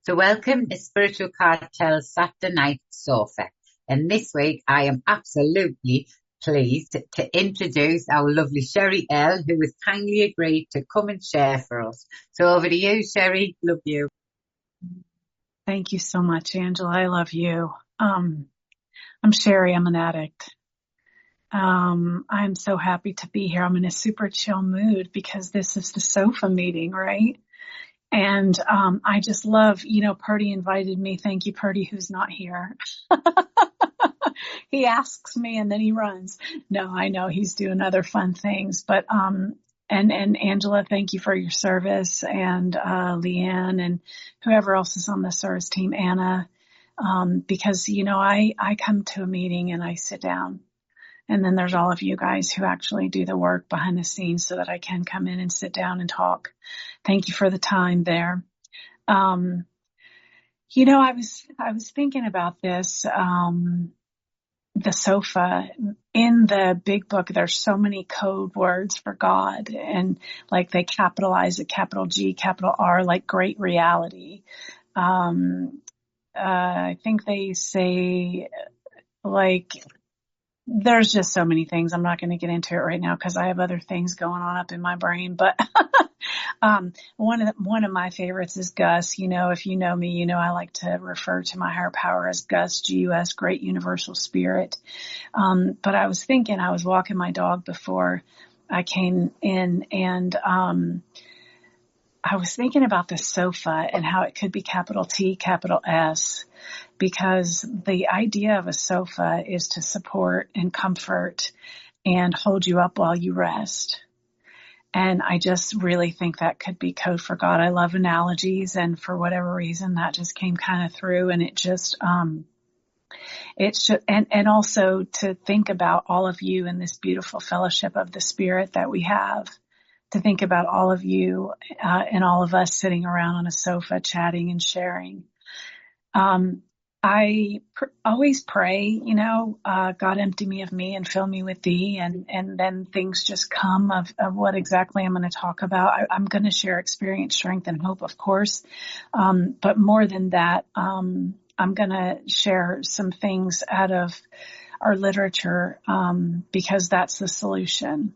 So welcome to Spiritual Cartel Saturday Night Sofa. And this week I am absolutely pleased to introduce our lovely Sherri L, who has kindly agreed to come and share for us. So over to you, Sherri. Love you. Thank you so much, Angela. I love you. I'm Sherri. I'm an addict. I'm so happy to be here. I'm in a super chill mood because this is the sofa meeting, right? And I just love, Purdy invited me. Thank you, Purdy, who's not here. He asks me and then he runs. No, I know he's doing other fun things, but and Angela, thank you for your service, and Leanne and whoever else is on the service team, Anna, because I come to a meeting and I sit down. And then there's all of you guys who actually do the work behind the scenes so that I can come in and sit down and talk. Thank you for the time there. I was thinking about this, the sofa. In the big book, there's so many code words for God, and like they capitalize it, capital G, capital R, like great reality. I think they say like, there's just so many things. I'm not going to get into it right now because I have other things going on up in my brain. But one of my favorites is Gus. If you know me, I like to refer to my higher power as Gus, Gus, Great Universal Spirit. But I was walking my dog before I came in, and I was thinking about the sofa and how it could be capital T, capital S, because the idea of a sofa is to support and comfort and hold you up while you rest. And I just really think that could be code for God. I love analogies, and for whatever reason that just came kind of through, and and also to think about all of you in this beautiful fellowship of the Spirit that we have. To think about all of you and all of us sitting around on a sofa chatting and sharing. I always pray, God empty me of me and fill me with thee. And then things just come of what exactly I'm going to talk about. I'm going to share experience, strength, and hope, of course. But more than that, I'm going to share some things out of our literature because that's the solution.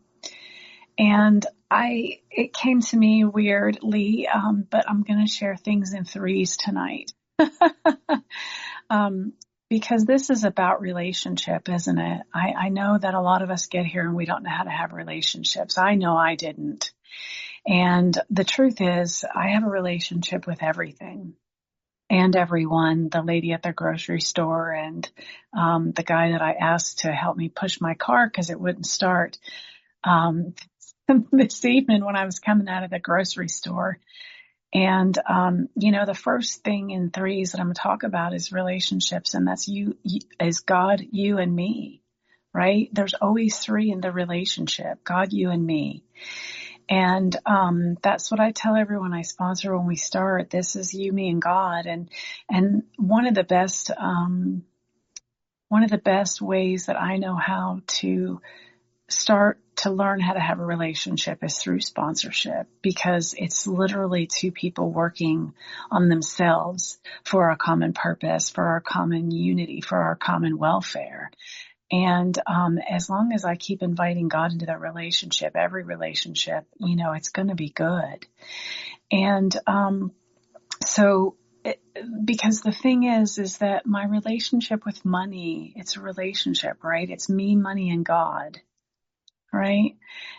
And it came to me weirdly, but I'm going to share things in threes tonight. Because this is about relationship, isn't it? I know that a lot of us get here and we don't know how to have relationships. I know I didn't. And the truth is, I have a relationship with everything and everyone, the lady at the grocery store and the guy that I asked to help me push my car because it wouldn't start. This evening when I was coming out of the grocery store. And, the first thing in threes that I'm going to talk about is relationships. And that's is God, you, and me, right? There's always three in the relationship, God, you, and me. And that's what I tell everyone I sponsor when we start. This is you, me, and God. And one of the best ways that I know how to start to learn how to have a relationship is through sponsorship, because it's literally two people working on themselves for a common purpose, for our common unity, for our common welfare. And as long as I keep inviting God into that relationship, every relationship, it's going to be good. And because the thing is that my relationship with money, it's a relationship, right? It's me, money, and God. Right?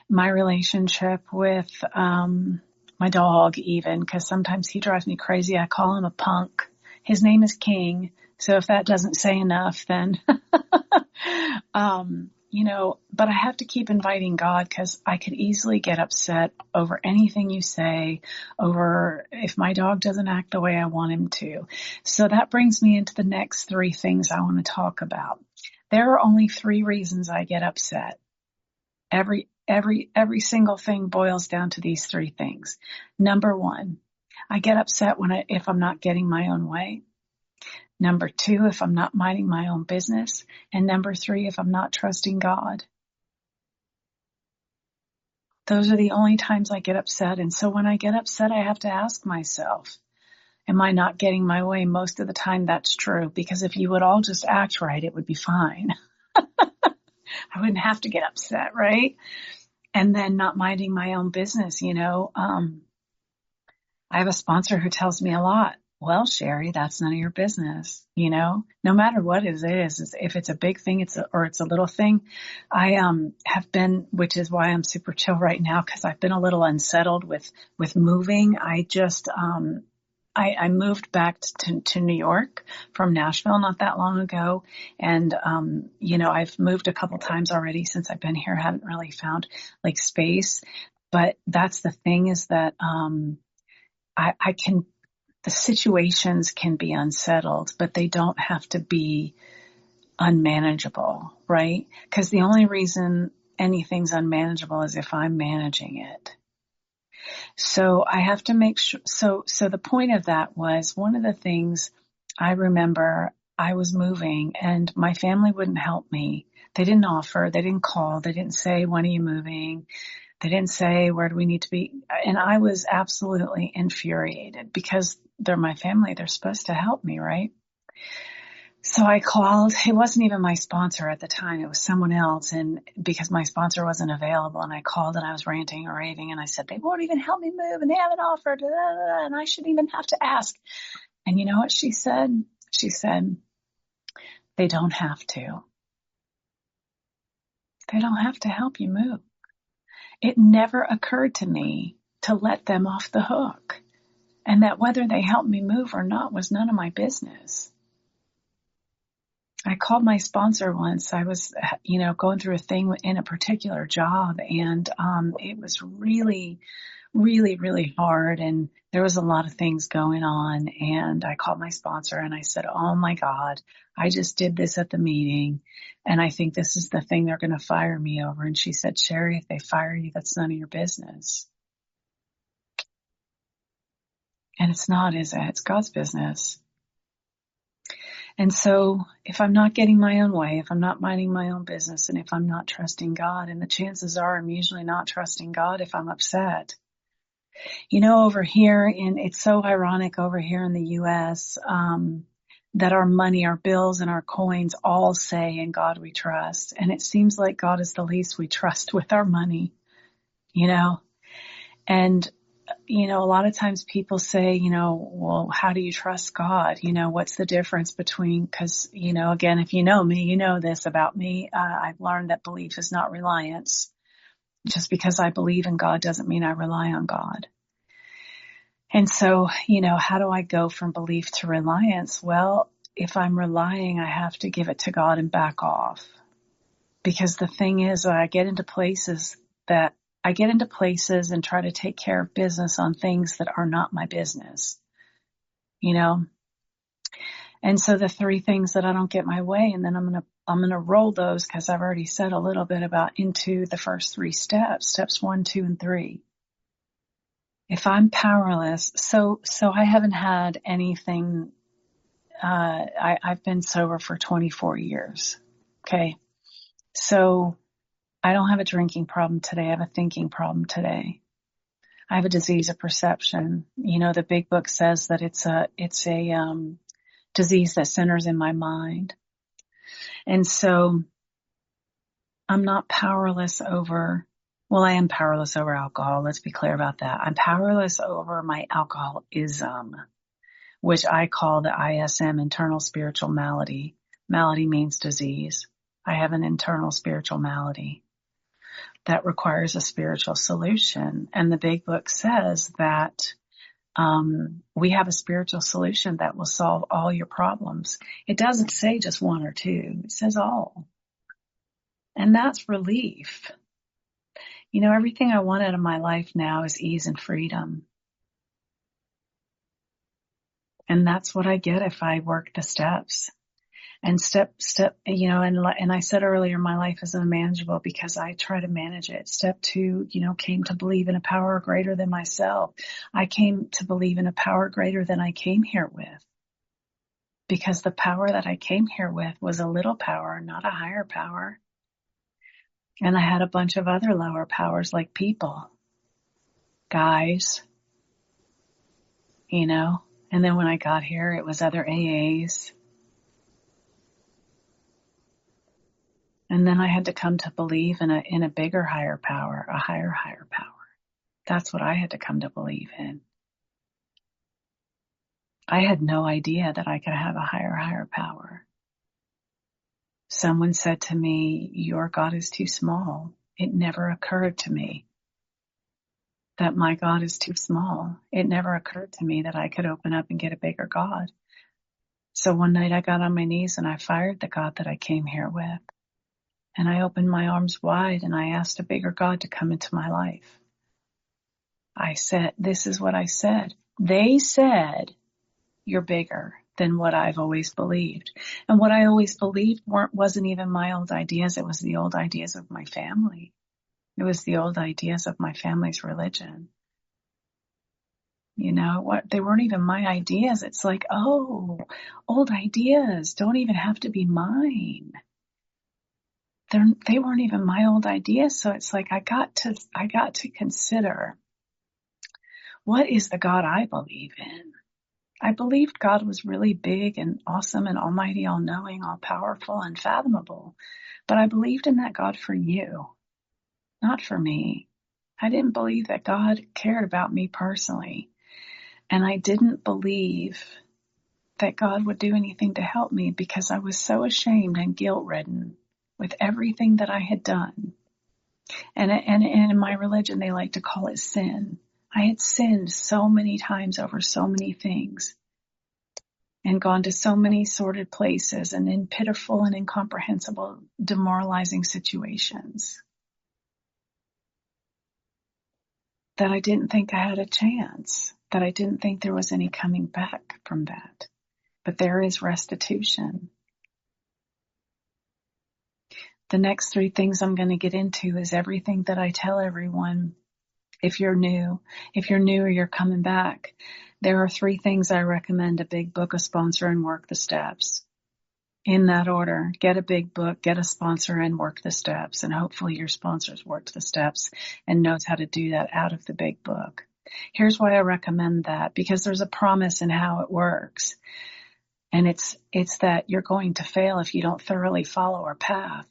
My relationship with my dog, even, because sometimes he drives me crazy. I call him a punk. His name is King. So if that doesn't say enough, then, but I have to keep inviting God, because I could easily get upset over anything you say, over if my dog doesn't act the way I want him to. So that brings me into the next three things I want to talk about. There are only three reasons I get upset. Every single thing boils down to these three things. Number one, I get upset if I'm not getting my own way. Number two, if I'm not minding my own business. And number three, if I'm not trusting God. Those are the only times I get upset. And so when I get upset, I have to ask myself, Am I not getting my way? Most of the time that's true, because if you would all just act right, it would be fine. I wouldn't have to get upset, right? And then not minding my own business, I have a sponsor who tells me a lot. Well, Sherri, that's none of your business. No matter what it is, if it's a big thing, or it's a little thing. I have been, which is why I'm super chill right now, because I've been a little unsettled with moving. I moved back to New York from Nashville not that long ago. And, I've moved a couple times already since I've been here. I haven't really found like space, but that's the thing, is that, the situations can be unsettled, but they don't have to be unmanageable, right? Because the only reason anything's unmanageable is if I'm managing it. So I have to make sure. So the point of that was, one of the things I remember, I was moving and my family wouldn't help me. They didn't offer, they didn't call, they didn't say, when are you moving? They didn't say, where do we need to be? And I was absolutely infuriated, because they're my family. They're supposed to help me, right? So I called. It wasn't even my sponsor at the time. It was someone else. And because my sponsor wasn't available, and I called and I was ranting and raving, and I said, they won't even help me move, and they haven't offered, and I shouldn't even have to ask. And you know what she said? She said, they don't have to. They don't have to help you move. It never occurred to me to let them off the hook, and that whether they helped me move or not was none of my business. I called my sponsor once. I was, going through a thing in a particular job, and it was really, really, really hard, and there was a lot of things going on. And I called my sponsor and I said, oh my God, I just did this at the meeting, and I think this is the thing they're going to fire me over. And she said, Sherri, if they fire you, that's none of your business. And it's not, is it? It's God's business. And so if I'm not getting my own way, if I'm not minding my own business, and if I'm not trusting God, and the chances are I'm usually not trusting God if I'm upset. Over here, it's so ironic over here in the U.S., that our money, our bills, and our coins all say, in God we trust. And it seems like God is the least we trust with our money, And a lot of times people say, well, how do you trust God? What's the difference between, because, again, if you know me, you know this about me. I've learned that belief is not reliance. Just because I believe in God doesn't mean I rely on God. And so, how do I go from belief to reliance? Well, if I'm relying, I have to give it to God and back off. Because the thing is, I get into places and try to take care of business on things that are not my business, And so the three things that I don't get my way, and then I'm going to roll those, because I've already said a little bit about, into the first three steps 1, 2, and 3. If I'm powerless, so I haven't had anything, I've been sober for 24 years. Okay. So I don't have a drinking problem today. I have a thinking problem today. I have a disease of perception. The big book says that it's a disease that centers in my mind. And so I'm not powerless over, well, I am powerless over alcohol. Let's be clear about that. I'm powerless over my alcoholism, which I call the ISM, internal spiritual malady. Malady means disease. I have an internal spiritual malady that requires a spiritual solution. And the big book says that we have a spiritual solution that will solve all your problems. It doesn't say just one or two. It says all. And that's relief. Everything I want out of my life now is ease and freedom. And that's what I get if I work the steps. And step, and I said earlier, my life is unmanageable because I try to manage it. Step 2, came to believe in a power greater than myself. I came to believe in a power greater than I came here with. Because the power that I came here with was a little power, not a higher power. And I had a bunch of other lower powers, like people, guys, And then when I got here, it was other AAs. And then I had to come to believe in a bigger, higher power, a higher power. That's what I had to come to believe in. I had no idea that I could have a higher power. Someone said to me, your God is too small. It never occurred to me that my God is too small. It never occurred to me that I could open up and get a bigger God. So one night I got on my knees and I fired the God that I came here with. And I opened my arms wide and I asked a bigger God to come into my life. I said, this is what I said. They said, you're bigger than what I've always believed. And what I always believed wasn't even my old ideas. It was the old ideas of my family. It was the old ideas of my family's religion. You know what? They weren't even my ideas. It's like, oh, old ideas don't even have to be mine. They weren't even my old ideas. So it's like, I got to consider, what is the God I believe in? I believed God was really big and awesome and almighty, all knowing, all powerful, unfathomable. But I believed in that God for you, not for me. I didn't believe that God cared about me personally. And I didn't believe that God would do anything to help me because I was so ashamed and guilt-ridden with everything that I had done. And in my religion, they like to call it sin. I had sinned so many times over so many things and gone to so many sordid places and in pitiful and incomprehensible, demoralizing situations that I didn't think I had a chance, that I didn't think there was any coming back from that. But there is restitution. The next 3 things I'm going to get into is everything that I tell everyone. If you're new or you're coming back, there are 3 things I recommend: a big book, a sponsor, and work the steps. In that order: get a big book, get a sponsor, and work the steps. And hopefully your sponsor's worked the steps and knows how to do that out of the big book. Here's why I recommend that: because there's a promise in how it works. And it's that you're going to fail if you don't thoroughly follow our path.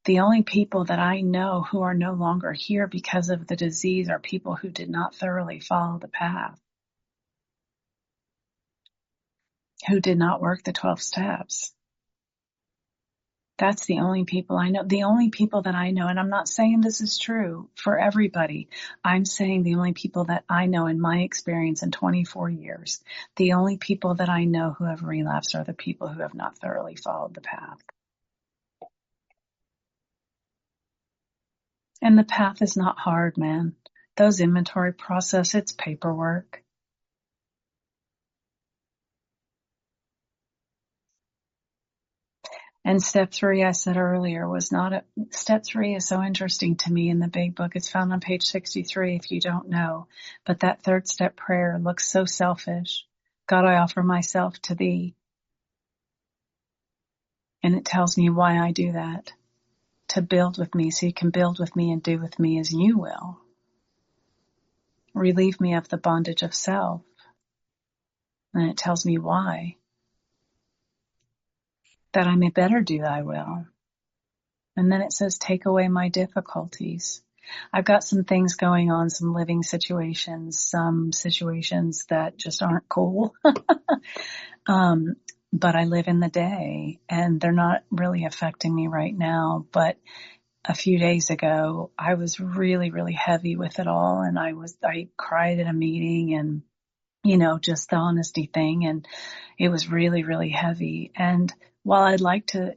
The only people that I know who are no longer here because of the disease are people who did not thoroughly follow the path, who did not work the 12 steps. That's the only people I know. The only people that I know, and I'm not saying this is true for everybody. I'm saying the only people that I know in my experience in 24 years, the only people that I know who have relapsed are the people who have not thoroughly followed the path. And the path is not hard, man. Those inventory process, it's paperwork. And step 3, I said earlier, was not a, step 3 is so interesting to me in the big book. It's found on page 63 if you don't know. But that 3rd step prayer looks so selfish. God, I offer myself to thee. And it tells me why I do that. To build with me so you can build with me and do with me as you will. Relieve me of the bondage of self. And it tells me why. That I may better do thy will. And then it says, take away my difficulties. I've got some things going on, some living situations, some situations that just aren't cool. But I live in the day and they're not really affecting me right now. But a few days ago, I was really, really heavy with it all. And I cried at a meeting and, just the honesty thing. And it was really, really heavy. And while I'd like to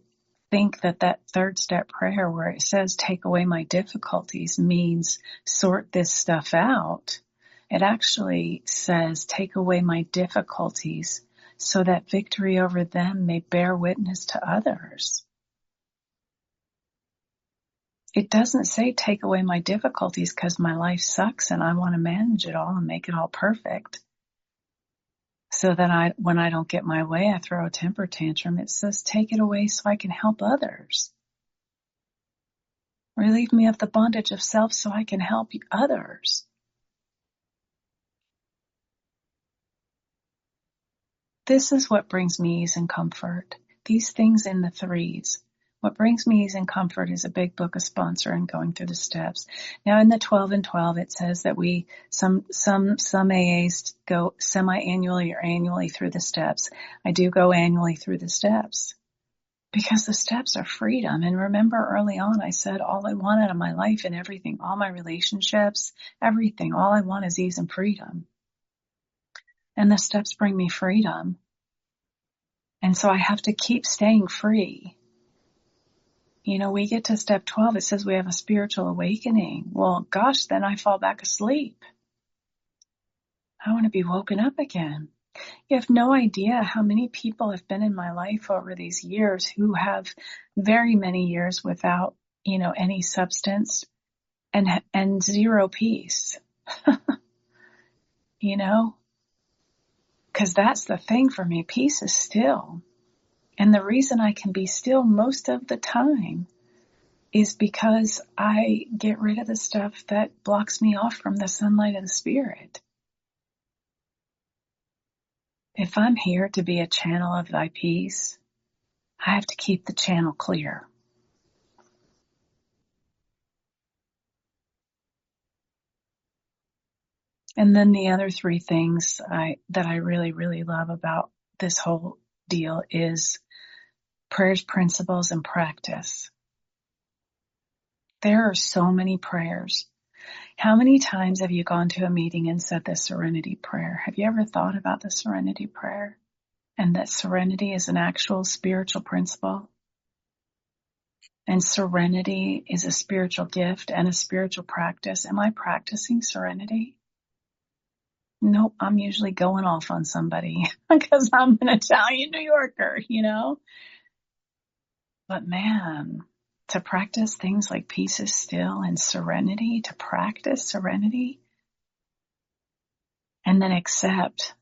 think that 3rd step prayer where it says, take away my difficulties means sort this stuff out, it actually says, take away my difficulties so that victory over them may bear witness to others. It doesn't say take away my difficulties because my life sucks and I want to manage it all and make it all perfect. So that when I don't get my way, I throw a temper tantrum. It says take it away so I can help others. Relieve me of the bondage of self so I can help others. This is what brings me ease and comfort. These things in the threes. What brings me ease and comfort is a big book, a sponsor, and going through the steps. Now in the 12 and 12, it says that some AAs go semi-annually or annually through the steps. I do go annually through the steps because the steps are freedom. And remember early on, I said all I want out of my life and everything, all my relationships, everything, all I want is ease and freedom. And the steps bring me freedom. And so I have to keep staying free. You know, we get to step 12, it says we have a spiritual awakening. Well, gosh, then I fall back asleep. I want to be woken up again. You have no idea how many people have been in my life over these years who have very many years without, any substance and zero peace. Because that's the thing for me. Peace is still. And the reason I can be still most of the time is because I get rid of the stuff that blocks me off from the sunlight of the Spirit. If I'm here to be a channel of thy peace, I have to keep the channel clear. And then the other three things that I really, really love about this whole deal is prayers, principles, and practice. There are so many prayers. How many times have you gone to a meeting and said the serenity prayer? Have you ever thought about the serenity prayer? And that serenity is an actual spiritual principle? And serenity is a spiritual gift and a spiritual practice. Am I practicing serenity? Nope, I'm usually going off on somebody because I'm an Italian New Yorker, But man, to practice things like peace is still and serenity, to practice serenity and then accept.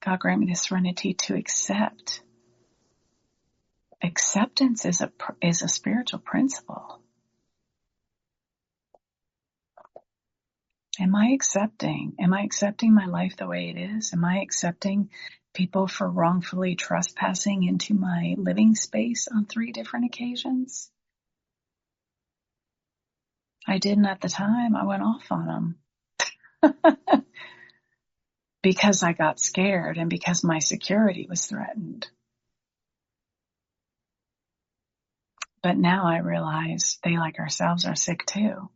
God grant me the serenity to accept. Acceptance is a spiritual principle. Am I accepting? Am I accepting my life the way it is? Am I accepting people for wrongfully trespassing into my living space on 3 different occasions? I didn't at the time. I went off on them because I got scared and because my security was threatened. But now I realize they, like ourselves, are sick too.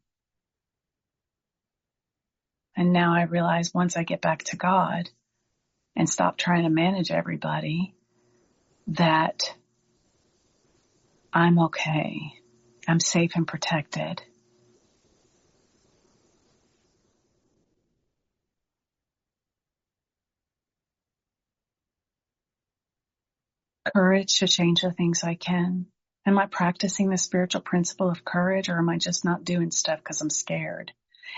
And now I realize once I get back to God and stop trying to manage everybody, that I'm okay. I'm safe and protected. Courage to change the things I can. Am I practicing the spiritual principle of courage, or am I just not doing stuff because I'm scared?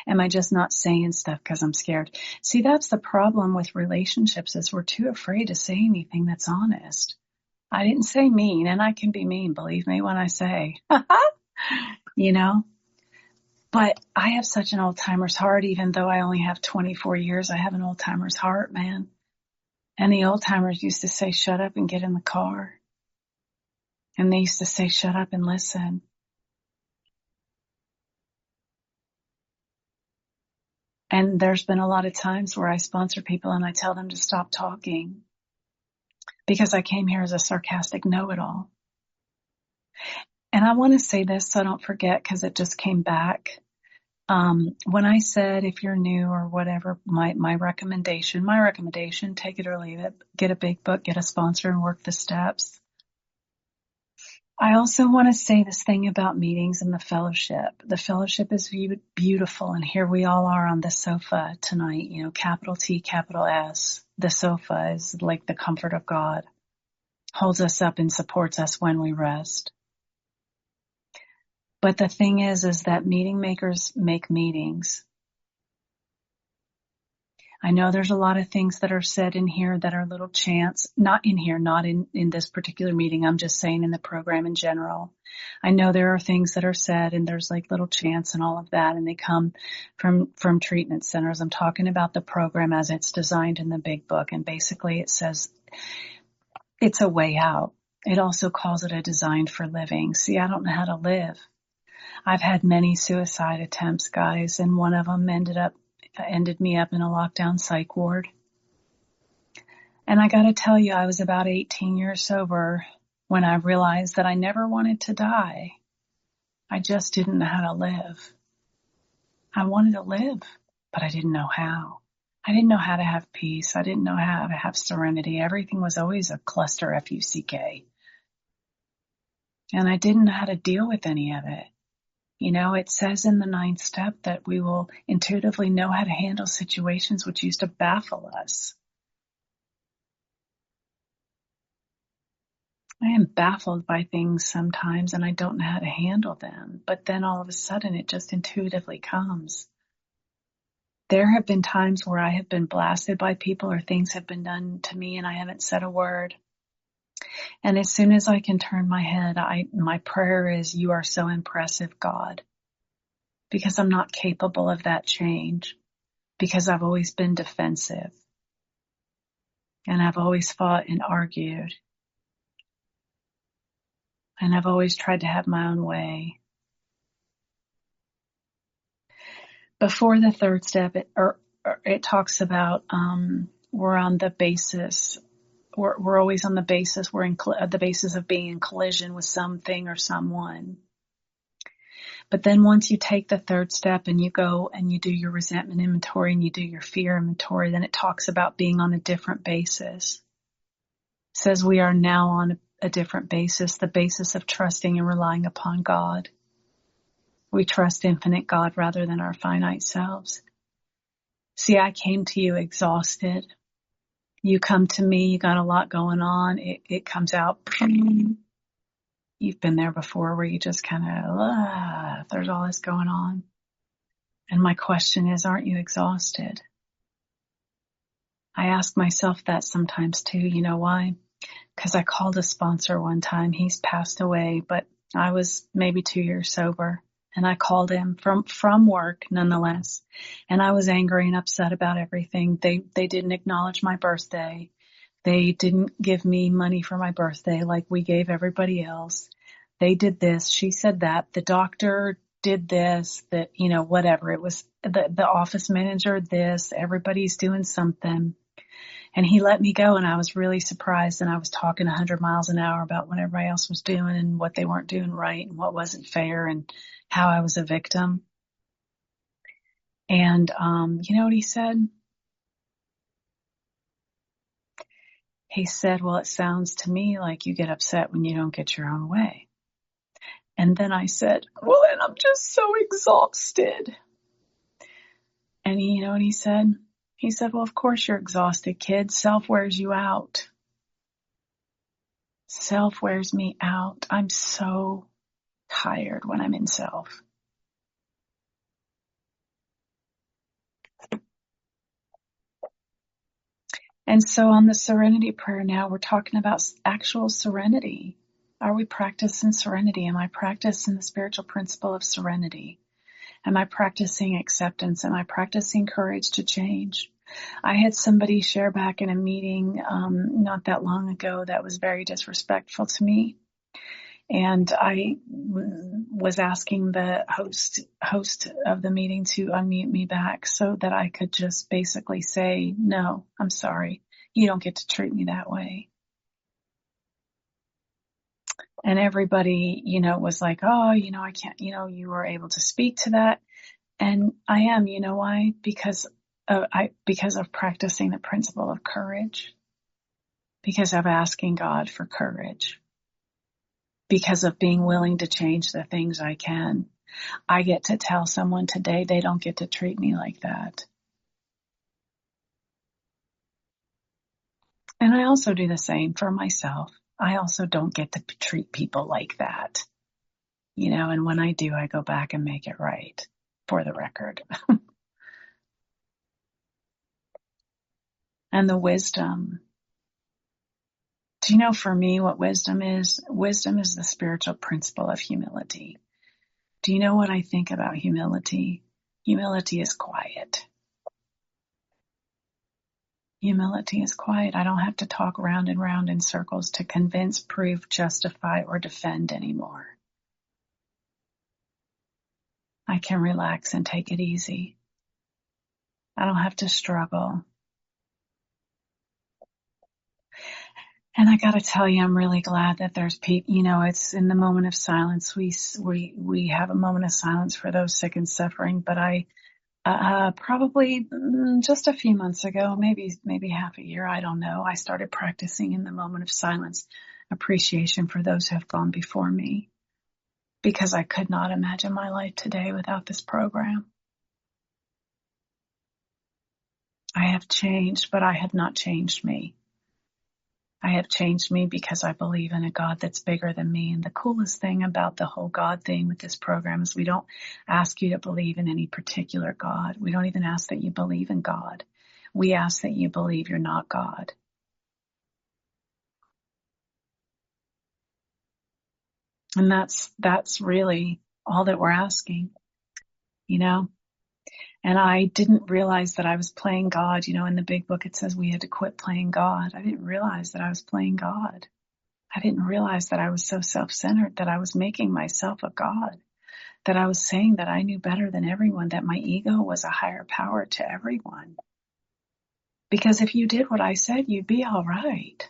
Am I just not saying stuff because I'm scared? See, that's the problem with relationships, is we're too afraid to say anything that's honest. I didn't say mean, and I can be mean, believe me when I say, But I have such an old-timer's heart, even though I only have 24 years, I have an old-timer's heart, man. And the old-timers used to say, shut up and get in the car. And they used to say, shut up and listen. And there's been a lot of times where I sponsor people and I tell them to stop talking because I came here as a sarcastic know-it-all. And I want to say this so I don't forget, because it just came back. When I said, if you're new or whatever, my recommendation, take it or leave it, get a big book, get a sponsor, and work the steps. I also want to say this thing about meetings and the fellowship. The fellowship is beautiful, and here we all are on the sofa tonight, capital T, capital S. The sofa is like the comfort of God, holds us up and supports us when we rest. But the thing is that meeting makers make meetings. I know there's a lot of things that are said in here that are little chants, not in here, not in this particular meeting. I'm just saying in the program in general. I know there are things that are said and there's like little chants and all of that, and they come from treatment centers. I'm talking about the program as it's designed in the big book. And basically it says It's a way out. It also calls it a design for living. See, I don't know how to live. I've had many suicide attempts, guys, and one of them ended me up in a lockdown psych ward. And I got to tell you, I was about 18 years sober when I realized that I never wanted to die. I just didn't know how to live. I wanted to live, but I didn't know how. I didn't know how to have peace. I didn't know how to have serenity. Everything was always a cluster, F-U-C-K. And I didn't know how to deal with any of it. You know, it says in the 9th step that we will intuitively know how to handle situations which used to baffle us. I am baffled by things sometimes and I don't know how to handle them. But then all of a sudden it just intuitively comes. There have been times where I have been blasted by people or things have been done to me and I haven't said a word. And as soon as I can turn my head, my prayer is, you are so impressive, God. Because I'm not capable of that change. Because I've always been defensive. And I've always fought and argued. And I've always tried to have my own way. Before the 3rd step, it talks about we're on the basis. We're always on the basis. We're in the basis of being in collision with something or someone. But then once you take the 3rd step and you go and you do your resentment inventory and you do your fear inventory, then it talks about being on a different basis. It says we are now on a different basis, the basis of trusting and relying upon God. We trust infinite God rather than our finite selves. See, I came to you exhausted. You come to me, you got a lot going on. It comes out. You've been there before where you just kind of, there's all this going on. And my question is, aren't you exhausted? I ask myself that sometimes too. You know why? Because I called a sponsor one time. He's passed away, but I was maybe 2 years sober. And I called him from work nonetheless. And I was angry and upset about everything. They didn't acknowledge my birthday. They didn't give me money for my birthday like we gave everybody else. They did this. She said that. The doctor did this, that, you know, whatever. It was the office manager, this, everybody's doing something. And he let me go and I was really surprised. And I was talking 100 miles an hour about what everybody else was doing and what they weren't doing right and what wasn't fair and how I was a victim. And, you know what he said? He said, well, it sounds to me like you get upset when you don't get your own way. And then I said, well, and I'm just so exhausted. And you know what he said? He said, well, of course you're exhausted, kid. Self wears you out. Self wears me out. I'm so tired when I'm in self. And so on the serenity prayer now, we're talking about actual serenity. Are we practicing serenity? Am I practicing the spiritual principle of serenity? Am I practicing acceptance? Am I practicing courage to change? I had somebody share back in a meeting not that long ago that was very disrespectful to me. And I was asking the host of the meeting to unmute me back so that I could just basically say, no, I'm sorry. You don't get to treat me that way. And everybody, you know, was like, oh, you know, I can't, you know, you were able to speak to that. And I am, you know why? Because of practicing the principle of courage, because of asking God for courage, because of being willing to change the things I can. I get to tell someone today they don't get to treat me like that. And I also do the same for myself. I also don't get to treat people like that, you know, and when I do, I go back and make it right, for the record. And the wisdom. Do you know for me what wisdom is? Wisdom is the spiritual principle of humility. Do you know what I think about humility? Humility is quiet. Humility is quiet. I don't have to talk round and round in circles to convince, prove, justify, or defend anymore. I can relax and take it easy. I don't have to struggle. And I got to tell you, I'm really glad that there's people, it's in the moment of silence. We have a moment of silence for those sick and suffering, but I probably just a few months ago, maybe half a year, I don't know, I started practicing in the moment of silence appreciation for those who have gone before me, because I could not imagine my life today without this program. I have changed, but I have not changed me. I have changed me because I believe in a God that's bigger than me. And the coolest thing about the whole God thing with this program is we don't ask you to believe in any particular God. We don't even ask that you believe in God. We ask that you believe you're not God. And that's really all that we're asking, And I didn't realize that I was playing God. In the big book, it says we had to quit playing God. I didn't realize that I was playing God. I didn't realize that I was so self-centered, that I was making myself a God, that I was saying that I knew better than everyone, that my ego was a higher power to everyone. Because if you did what I said, you'd be all right.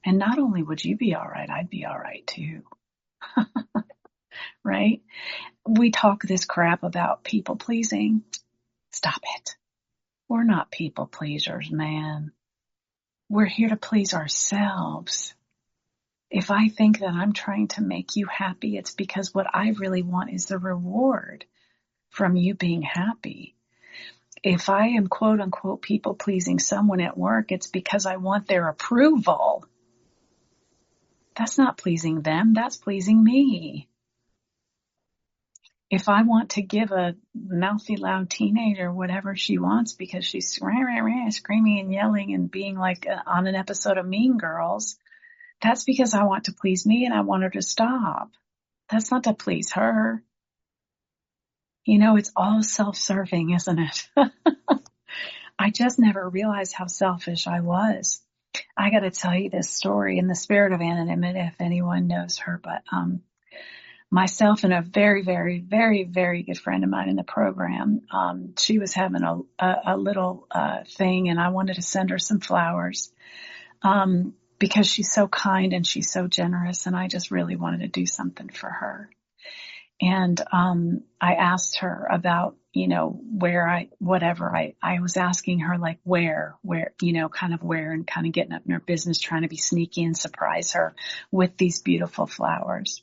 And not only would you be all right, I'd be all right too. Right? We talk this crap about people pleasing. Stop it. We're not people pleasers, man. We're here to please ourselves. If I think that I'm trying to make you happy, it's because what I really want is the reward from you being happy. If I am quote unquote people pleasing someone at work, it's because I want their approval. That's not pleasing them. That's pleasing me. If I want to give a mouthy, loud teenager whatever she wants because she's screaming and yelling and being like on an episode of Mean Girls, that's because I want to please me and I want her to stop. That's not to please her. It's all self-serving, isn't it? I just never realized how selfish I was. I got to tell you this story in the spirit of anonymity if anyone knows her, but myself and a very, very, very, very good friend of mine in the program, she was having a little thing, and I wanted to send her some flowers because she's so kind and she's so generous, and I just really wanted to do something for her. And I asked her about, where I was asking her like where, kind of where, and kind of getting up in her business, trying to be sneaky and surprise her with these beautiful flowers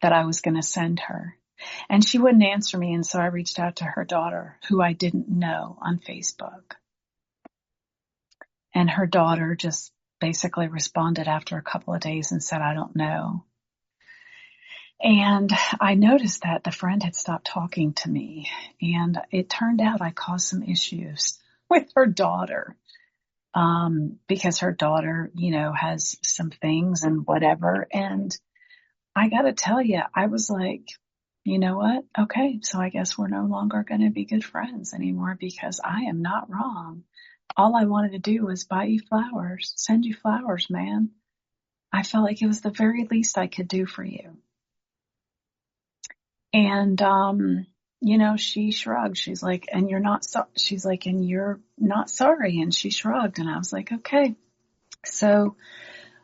that I was going to send her. And she wouldn't answer me. And so I reached out to her daughter, who I didn't know, on Facebook. And her daughter just basically responded after a couple of days and said, I don't know. And I noticed that the friend had stopped talking to me. And it turned out I caused some issues with her daughter. Because her daughter, has some things and whatever. And I got to tell you, I was like, you know what? Okay, so I guess we're no longer going to be good friends anymore because I am not wrong. All I wanted to do was buy you flowers, send you flowers, man. I felt like it was the very least I could do for you. And, she shrugged. She's like, and you're not she's like, and you're not sorry. And she shrugged. And I was like, okay. So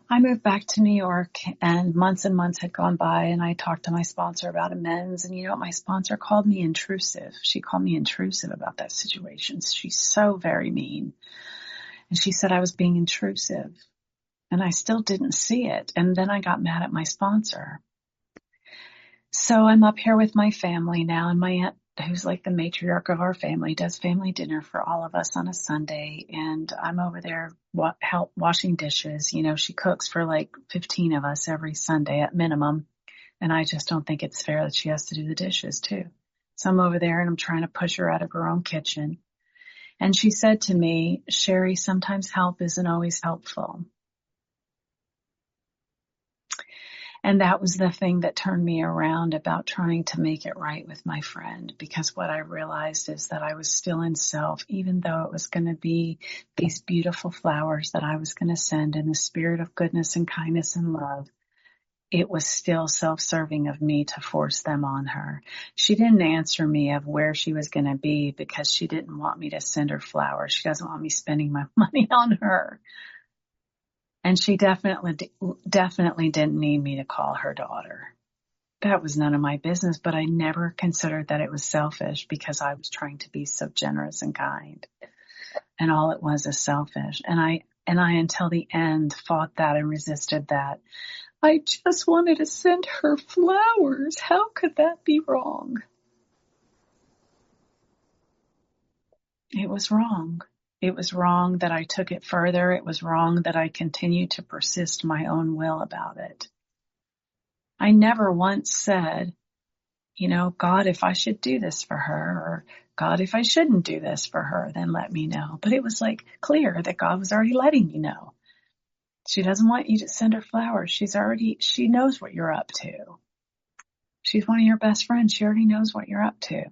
I moved back to New York, and months had gone by, and I talked to my sponsor about amends. And you know what? My sponsor called me intrusive. She called me intrusive about that situation. She's so very mean. And she said I was being intrusive, and I still didn't see it. And then I got mad at my sponsor. So I'm up here with my family now, and my aunt, who's like the matriarch of our family, does family dinner for all of us on a Sunday. And I'm over there help washing dishes. She cooks for like 15 of us every Sunday at minimum. And I just don't think it's fair that she has to do the dishes too. So I'm over there and I'm trying to push her out of her own kitchen. And she said to me, Sherri, sometimes help isn't always helpful. And that was the thing that turned me around about trying to make it right with my friend, because what I realized is that I was still in self, even though it was going to be these beautiful flowers that I was going to send in the spirit of goodness and kindness and love. It was still self-serving of me to force them on her. She didn't answer me of where she was going to be because she didn't want me to send her flowers. She doesn't want me spending my money on her. And she definitely didn't need me to call her daughter. That was none of my business, but I never considered that it was selfish because I was trying to be so generous and kind. And all it was is selfish. And I, until the end, fought that and resisted that. I just wanted to send her flowers. How could that be wrong? It was wrong. It was wrong that I took it further. It was wrong that I continued to persist my own will about it. I never once said, God, if I should do this for her, or God, if I shouldn't do this for her, then let me know. But it was like clear that God was already letting me know. She doesn't want you to send her flowers. She knows what you're up to. She's one of your best friends. She already knows what you're up to.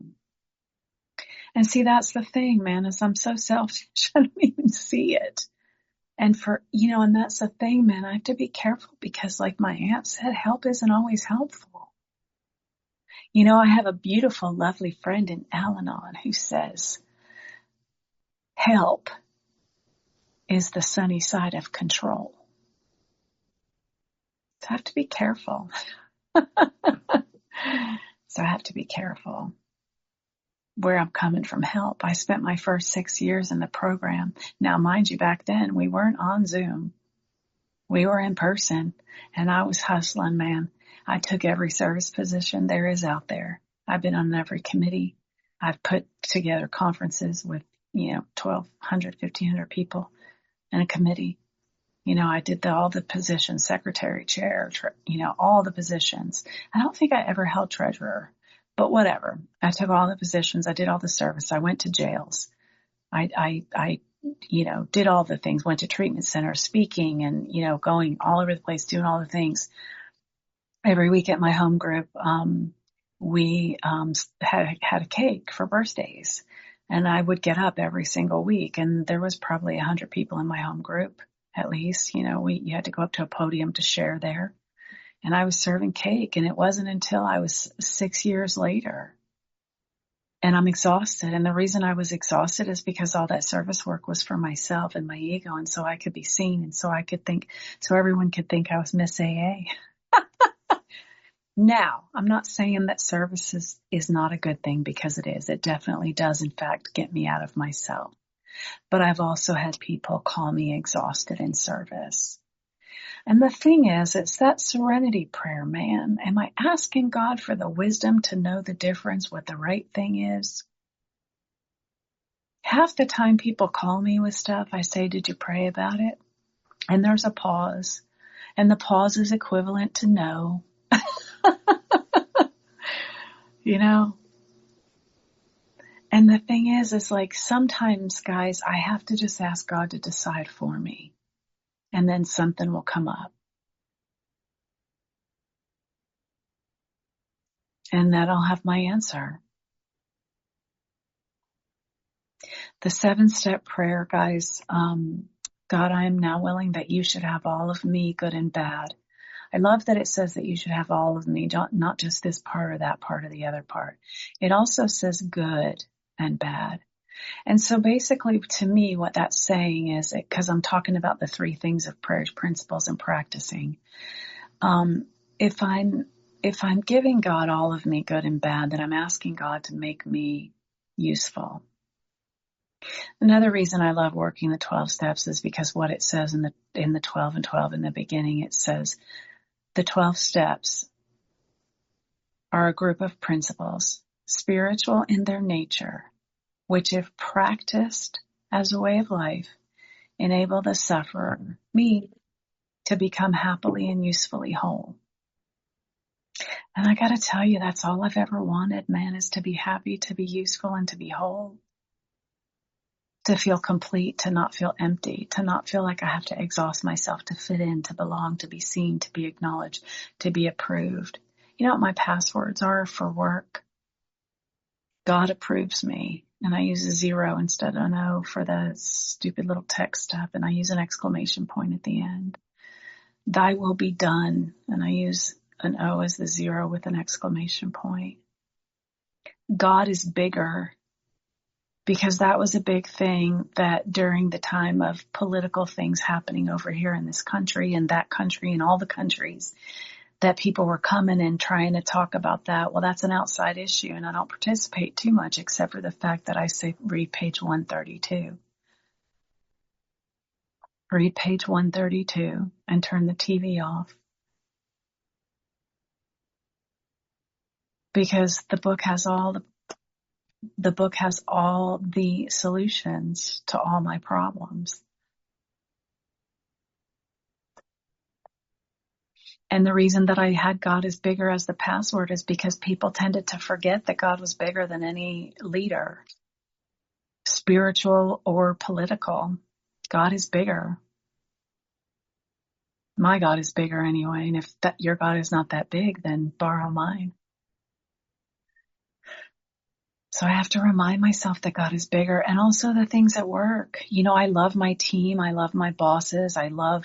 And see, that's the thing, man, is I'm so selfish, I don't even see it. And and that's the thing, man, I have to be careful because like my aunt said, help isn't always helpful. I have a beautiful, lovely friend in Al-Anon who says, help is the sunny side of control. So I have to be careful. So I have to be careful where I'm coming from help. I spent my first 6 years in the program. Now, mind you, back then we weren't on Zoom. We were in person and I was hustling, man. I took every service position there is out there. I've been on every committee. I've put together conferences with, 1,200, 1,500 people in a committee. I did all the positions, secretary, chair, all the positions. I don't think I ever held treasurer, but whatever. I took all the positions. I did all the service. I went to jails. I did all the things, went to treatment centers, speaking and, going all over the place, doing all the things. Every week at my home group, we had a cake for birthdays, and I would get up every single week, and there was probably 100 people in my home group, at least. You had to go up to a podium to share there, and I was serving cake, and it wasn't until I was 6 years later, and I'm exhausted, and the reason I was exhausted is because all that service work was for myself and my ego, and so I could be seen, and so everyone could think I was Miss AA. Now, I'm not saying that service is not a good thing, because it is. It definitely does, in fact, get me out of myself. But I've also had people call me exhausted in service. And the thing is, it's that serenity prayer, man. Am I asking God for the wisdom to know the difference, what the right thing is? Half the time people call me with stuff, I say, did you pray about it? And there's a pause. And the pause is equivalent to no. And the thing is like sometimes, guys, I have to just ask God to decide for me, and then something will come up. And that I'll have my answer. The 7-step prayer, guys, God, I am now willing that you should have all of me, good and bad. I love that it says that you should have all of me, not just this part or that part or the other part. It also says good and bad. And so basically, to me, what that's saying is, because I'm talking about the 3 things of prayer principles and practicing, if I'm giving God all of me, good and bad, then I'm asking God to make me useful. Another reason I love working the 12 steps is because what it says in the 12 and 12 in the beginning, it says the 12 steps are a group of principles, spiritual in their nature, which if practiced as a way of life, enable the sufferer, me, to become happily and usefully whole. And I gotta tell you, that's all I've ever wanted, man, is to be happy, to be useful, and to be whole. to feel complete, to not feel empty, to not feel like I have to exhaust myself to fit in, to belong, to be seen, to be acknowledged, to be approved. You know what my passwords are for work? God approves me. And I use a 0 instead of an O for the stupid little text stuff. And I use an exclamation point at the end. Thy will be done. And I use an O as the 0 with an exclamation point. God is bigger, because that was a big thing that during the time of political things happening over here in this country and that country and all the countries, that people were coming and trying to talk about that. Well, that's an outside issue, and I don't participate too much except for the fact that I say read page 132. Read page 132 and turn the TV off. Because the book has all the solutions to all my problems. And the reason that I had God is bigger as the password is because people tended to forget that God was bigger than any leader, spiritual or political. God is bigger. My God is bigger anyway. And if your God is not that big, then borrow mine. So I have to remind myself that God is bigger, and also the things at work. You know, I love my team. I love my bosses. I love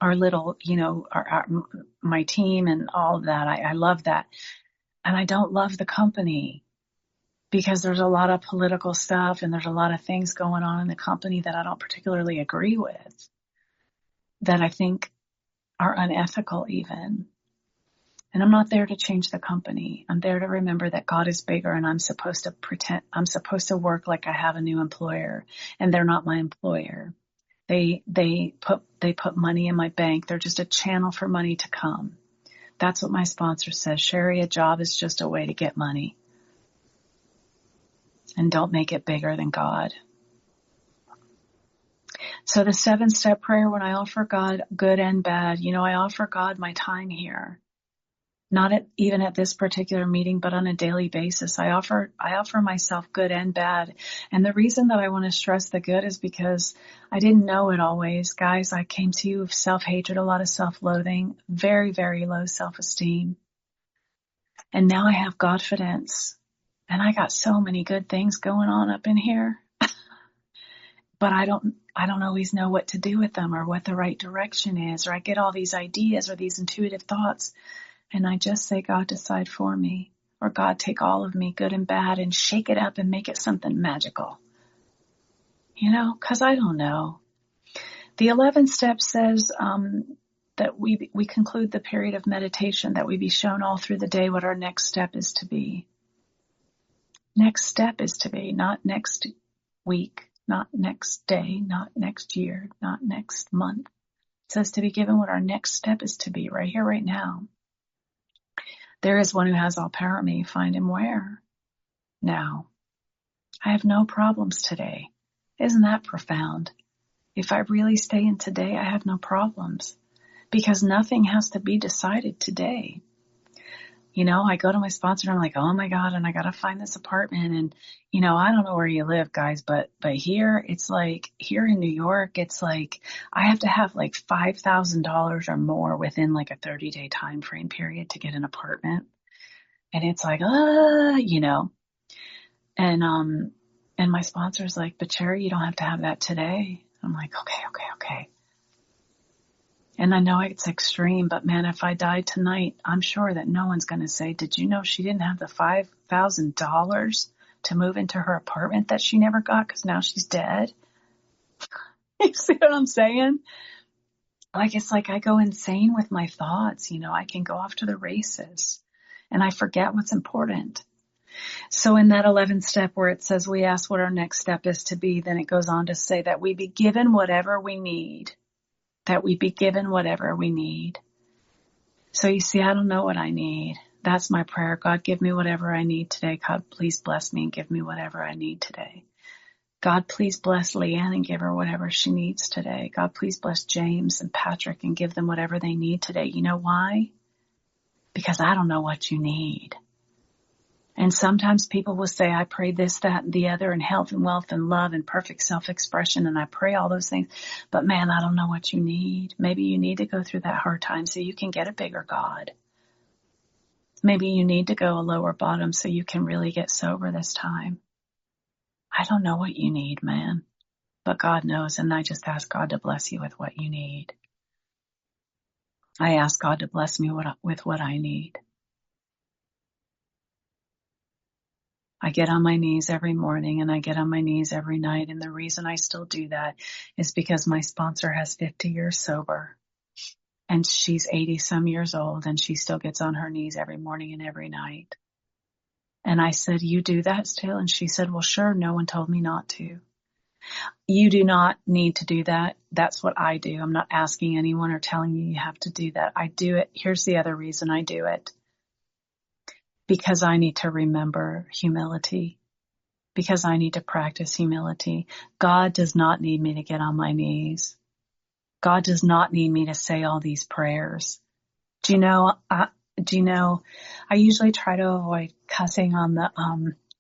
our little, my team and all of that. I love that. And I don't love the company because there's a lot of political stuff and there's a lot of things going on in the company that I don't particularly agree with, that I think are unethical even. And I'm not there to change the company. I'm there to remember that God is bigger, and I'm supposed to work like I have a new employer, and they're not my employer. They put money in my bank. They're just a channel for money to come. That's what my sponsor says. Sherri, a job is just a way to get money. And don't make it bigger than God. So the 7-step prayer, when I offer God good and bad, I offer God my time here. Not even at this particular meeting, but on a daily basis. I offer myself good and bad. And the reason that I want to stress the good is because I didn't know it always. Guys, I came to you with self-hatred, a lot of self-loathing, very, very low self-esteem. And now I have Godfidence. And I got so many good things going on up in here. But I don't always know what to do with them or what the right direction is. Or I get all these ideas or these intuitive thoughts. And I just say, God, decide for me. Or God, take all of me, good and bad, and shake it up and make it something magical. Because I don't know. The 11th step says that we conclude the period of meditation, that we be shown all through the day what our next step is to be. Next step is to be, not next week, not next day, not next year, not next month. It says to be given what our next step is to be right here, right now. There is one who has all power in me. Find him where? Now. I have no problems today. Isn't that profound? If I really stay in today, I have no problems because nothing has to be decided today. I go to my sponsor and I'm like, oh my God, and I got to find this apartment. And, I don't know where you live, guys, but here it's like, here in New York, it's like, I have to have like $5,000 or more within like a 30-day time frame period to get an apartment. And it's like, and my sponsor's like, but Sherri, you don't have to have that today. I'm like, okay. And I know it's extreme, but man, if I died tonight, I'm sure that no one's going to say, did you know she didn't have the $5,000 to move into her apartment that she never got because now she's dead? You see what I'm saying? Like, it's like I go insane with my thoughts. I can go off to the races and I forget what's important. So in that 11th step where it says we ask what our next step is to be, then it goes on to say that we be given whatever we need. That we be given whatever we need. So you see, I don't know what I need. That's my prayer. God, give me whatever I need today. God, please bless me and give me whatever I need today. God, please bless Leanne and give her whatever she needs today. God, please bless James and Patrick and give them whatever they need today. You know why? Because I don't know what you need. And sometimes people will say, I pray this, that, and the other, and health and wealth and love and perfect self-expression. And I pray all those things. But man, I don't know what you need. Maybe you need to go through that hard time so you can get a bigger God. Maybe you need to go a lower bottom so you can really get sober this time. I don't know what you need, man. But God knows. And I just ask God to bless you with what you need. I ask God to bless me with what I need. I get on my knees every morning and I get on my knees every night. And the reason I still do that is because my sponsor has 50 years sober and she's 80 some years old and she still gets on her knees every morning and every night. And I said, you do that still? And she said, well, sure. No one told me not to. You do not need to do that. That's what I do. I'm not asking anyone or telling you have to do that. I do it. Here's the other reason I do it. Because I need to remember humility. Because I need to practice humility. God does not need me to get on my knees. God does not need me to say all these prayers. Do you know, I usually try to avoid cussing on the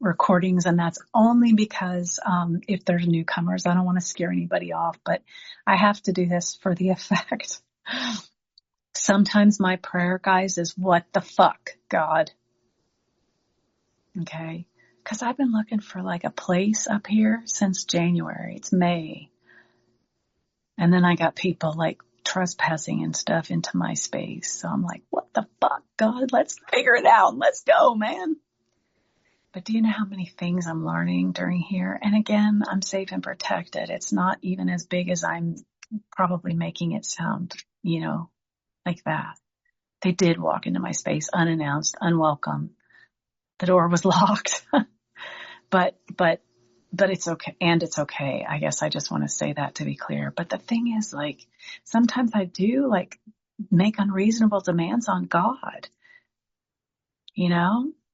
recordings, and that's only because if there's newcomers, I don't want to scare anybody off, but I have to do this for the effect. Sometimes my prayer, guys, is what the fuck, God? Okay? Because I've been looking for like a place up here since January. It's May. And then I got people like trespassing and stuff into my space. So I'm like, what the fuck, God? Let's figure it out. Let's go, man. But do you know how many things I'm learning during here? And again, I'm safe and protected. It's not even as big as I'm probably making it sound, like that. They did walk into my space unannounced, unwelcome. The door was locked. But it's okay. And it's okay. I guess I just want to say that to be clear. But the thing is, like, sometimes I do like make unreasonable demands on God.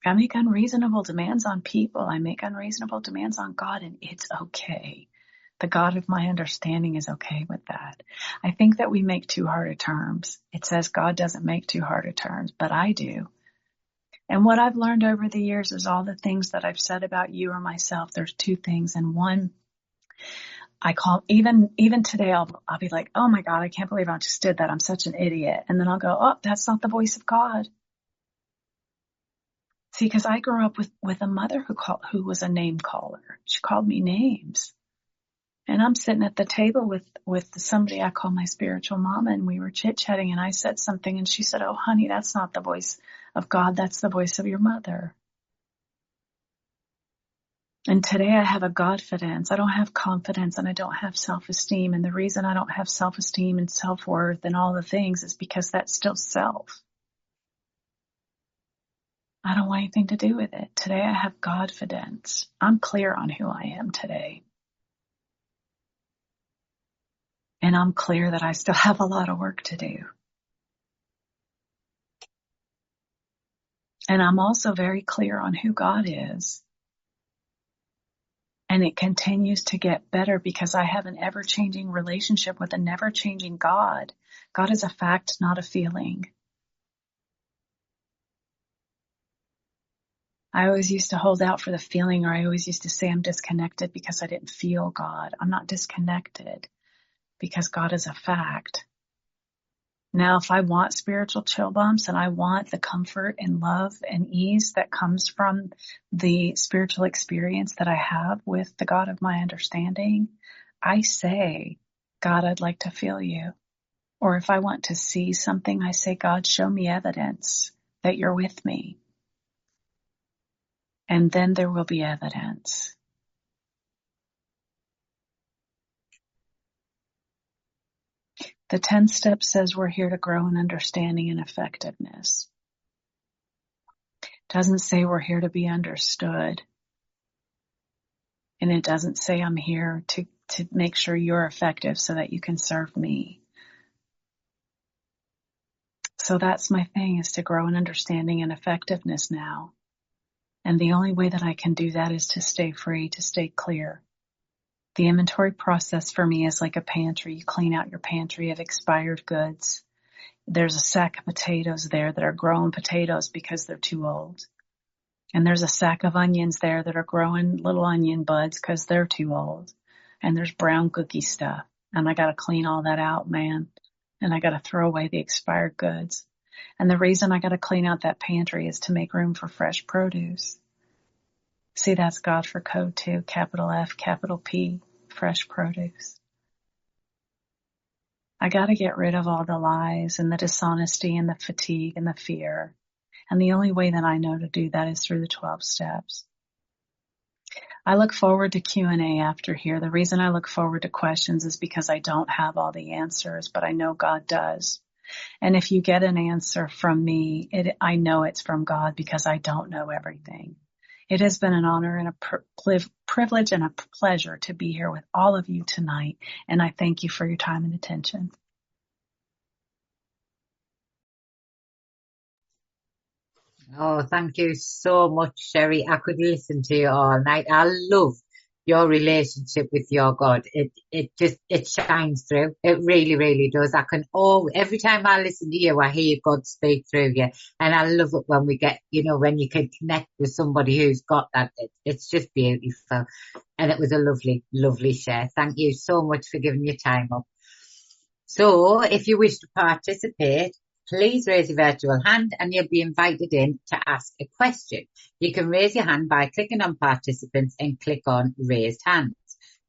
I make unreasonable demands on people. I make unreasonable demands on God, and it's okay. The God of my understanding is okay with that. I think that we make too hard of terms. It says God doesn't make too hard of terms, but I do. And what I've learned over the years is all the things that I've said about you or myself. There's two things. And one, I call, even today, I'll be like, oh my God, I can't believe I just did that. I'm such an idiot. And then I'll go, oh, that's not the voice of God. See, because I grew up with a mother who was a name caller. She called me names. And I'm sitting at the table with somebody I call my spiritual mama, and we were chit-chatting, and I said something, and she said, oh, honey, that's not the voice of God. That's the voice of your mother. And today I have a Godfidence. I don't have confidence, and I don't have self-esteem. And the reason I don't have self-esteem and self-worth and all the things is because that's still self. I don't want anything to do with it. Today I have Godfidence. I'm clear on who I am today. And I'm clear that I still have a lot of work to do. And I'm also very clear on who God is. And it continues to get better because I have an ever-changing relationship with a never-changing God. God is a fact, not a feeling. I always used to hold out for the feeling, or I always used to say I'm disconnected because I didn't feel God. I'm not disconnected because God is a fact. Now, if I want spiritual chill bumps and I want the comfort and love and ease that comes from the spiritual experience that I have with the God of my understanding, I say, God, I'd like to feel you. Or if I want to see something, I say, God, show me evidence that you're with me. And then there will be evidence. The 10th step says we're here to grow in understanding and effectiveness. It doesn't say we're here to be understood. And it doesn't say I'm here to make sure you're effective so that you can serve me. So that's my thing, is to grow in understanding and effectiveness now. And the only way that I can do that is to stay free, to stay clear. The inventory process for me is like a pantry. You clean out your pantry of expired goods. There's a sack of potatoes there that are grown potatoes because they're too old. And there's a sack of onions there that are growing little onion buds because they're too old. And there's brown cookie stuff. And I got to clean all that out, man. And I got to throw away the expired goods. And the reason I got to clean out that pantry is to make room for fresh produce. See, that's God for code too. Capital F, capital P, fresh produce. I got to get rid of all the lies and the dishonesty and the fatigue and the fear. And the only way that I know to do that is through the 12 steps. I look forward to Q&A after here. The reason I look forward to questions is because I don't have all the answers, but I know God does. And if you get an answer from me, I know it's from God because I don't know everything. It has been an honor and a privilege and a pleasure to be here with all of you tonight. And I thank you for your time and attention. Oh, thank you so much, Sherri. I could listen to you all night. I love your relationship with your God. It shines through. It really, really does. Every time I listen to you, I hear God speak through you. And I love it when we get, when you can connect with somebody who's got that. It's just beautiful. And it was a lovely, lovely share. Thank you so much for giving your time up. So if you wish to participate, please raise your virtual hand and you'll be invited in to ask a question. You can raise your hand by clicking on participants and click on raised hands.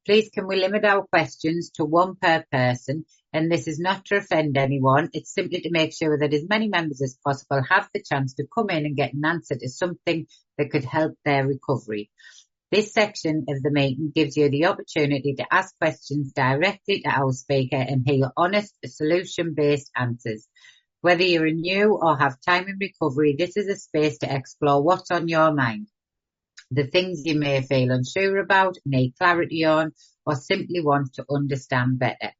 Please can we limit our questions to one per person, and this is not to offend anyone. It's simply to make sure that as many members as possible have the chance to come in and get an answer to something that could help their recovery. This section of the meeting gives you the opportunity to ask questions directly to our speaker and hear honest, solution-based answers. Whether you're new or have time in recovery, this is a space to explore what's on your mind, the things you may feel unsure about, need clarity on, or simply want to understand better.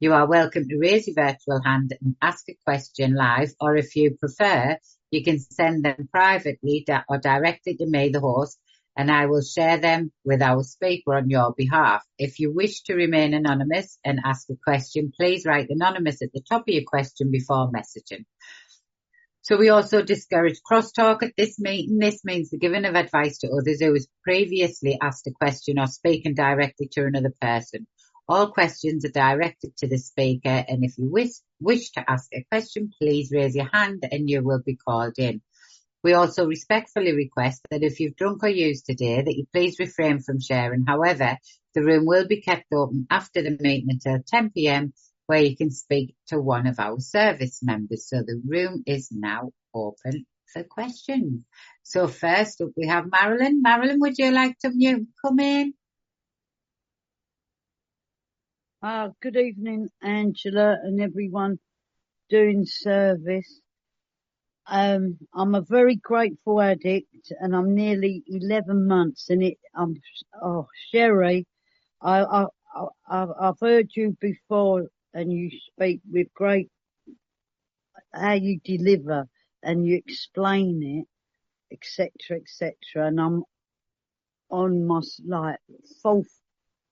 You are welcome to raise your virtual hand and ask a question live, or if you prefer, you can send them privately or directly to me, the host, and I will share them with our speaker on your behalf. If you wish to remain anonymous and ask a question, please write anonymous at the top of your question before messaging. So we also discourage crosstalk at this meeting. This means the giving of advice to others who has previously asked a question or speaking directly to another person. All questions are directed to the speaker, and if you wish to ask a question, please raise your hand and you will be called in. We also respectfully request that if you've drunk or used today, that you please refrain from sharing. However, the room will be kept open after the meeting until 10 p.m, where you can speak to one of our service members. So the room is now open for questions. So first up, we have Marilyn. Marilyn, would you like to come in? Good evening, Angela and everyone doing service. I'm a very grateful addict, and I'm nearly 11 months in it. Sherri, I've heard you before, and you speak with great how you deliver and you explain it, etc., etc. And I'm on my fourth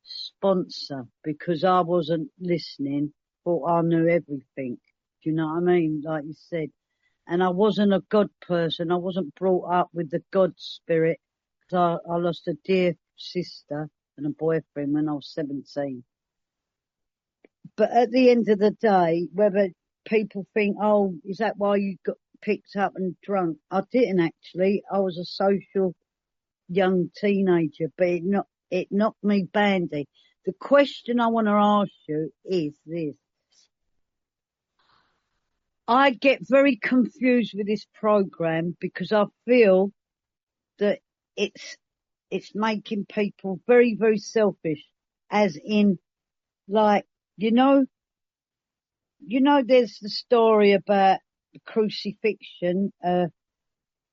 sponsor because I wasn't listening, thought I knew everything. Do you know what I mean? Like you said. And I wasn't a God person. I wasn't brought up with the God spirit. I lost a dear sister and a boyfriend when I was 17. But at the end of the day, whether people think, oh, is that why you got picked up and drunk? I didn't actually. I was a social young teenager, but it knocked me bandy. The question I want to ask you is this. I get very confused with this program because I feel that it's making people very, very selfish, as in, like, there's the story about the crucifixion.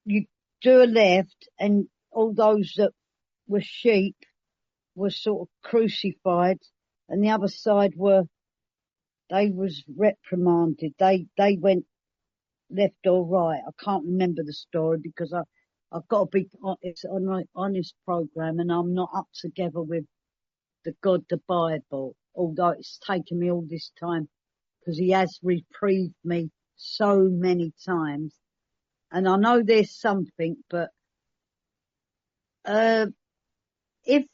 You do a left and all those that were sheep were sort of crucified, and the other side they was reprimanded. They went left or right. I can't remember the story because I've got to be, it's an honest program and I'm not up together with the God, the Bible, although it's taken me all this time because he has reprieved me so many times. And I know there's something, but if,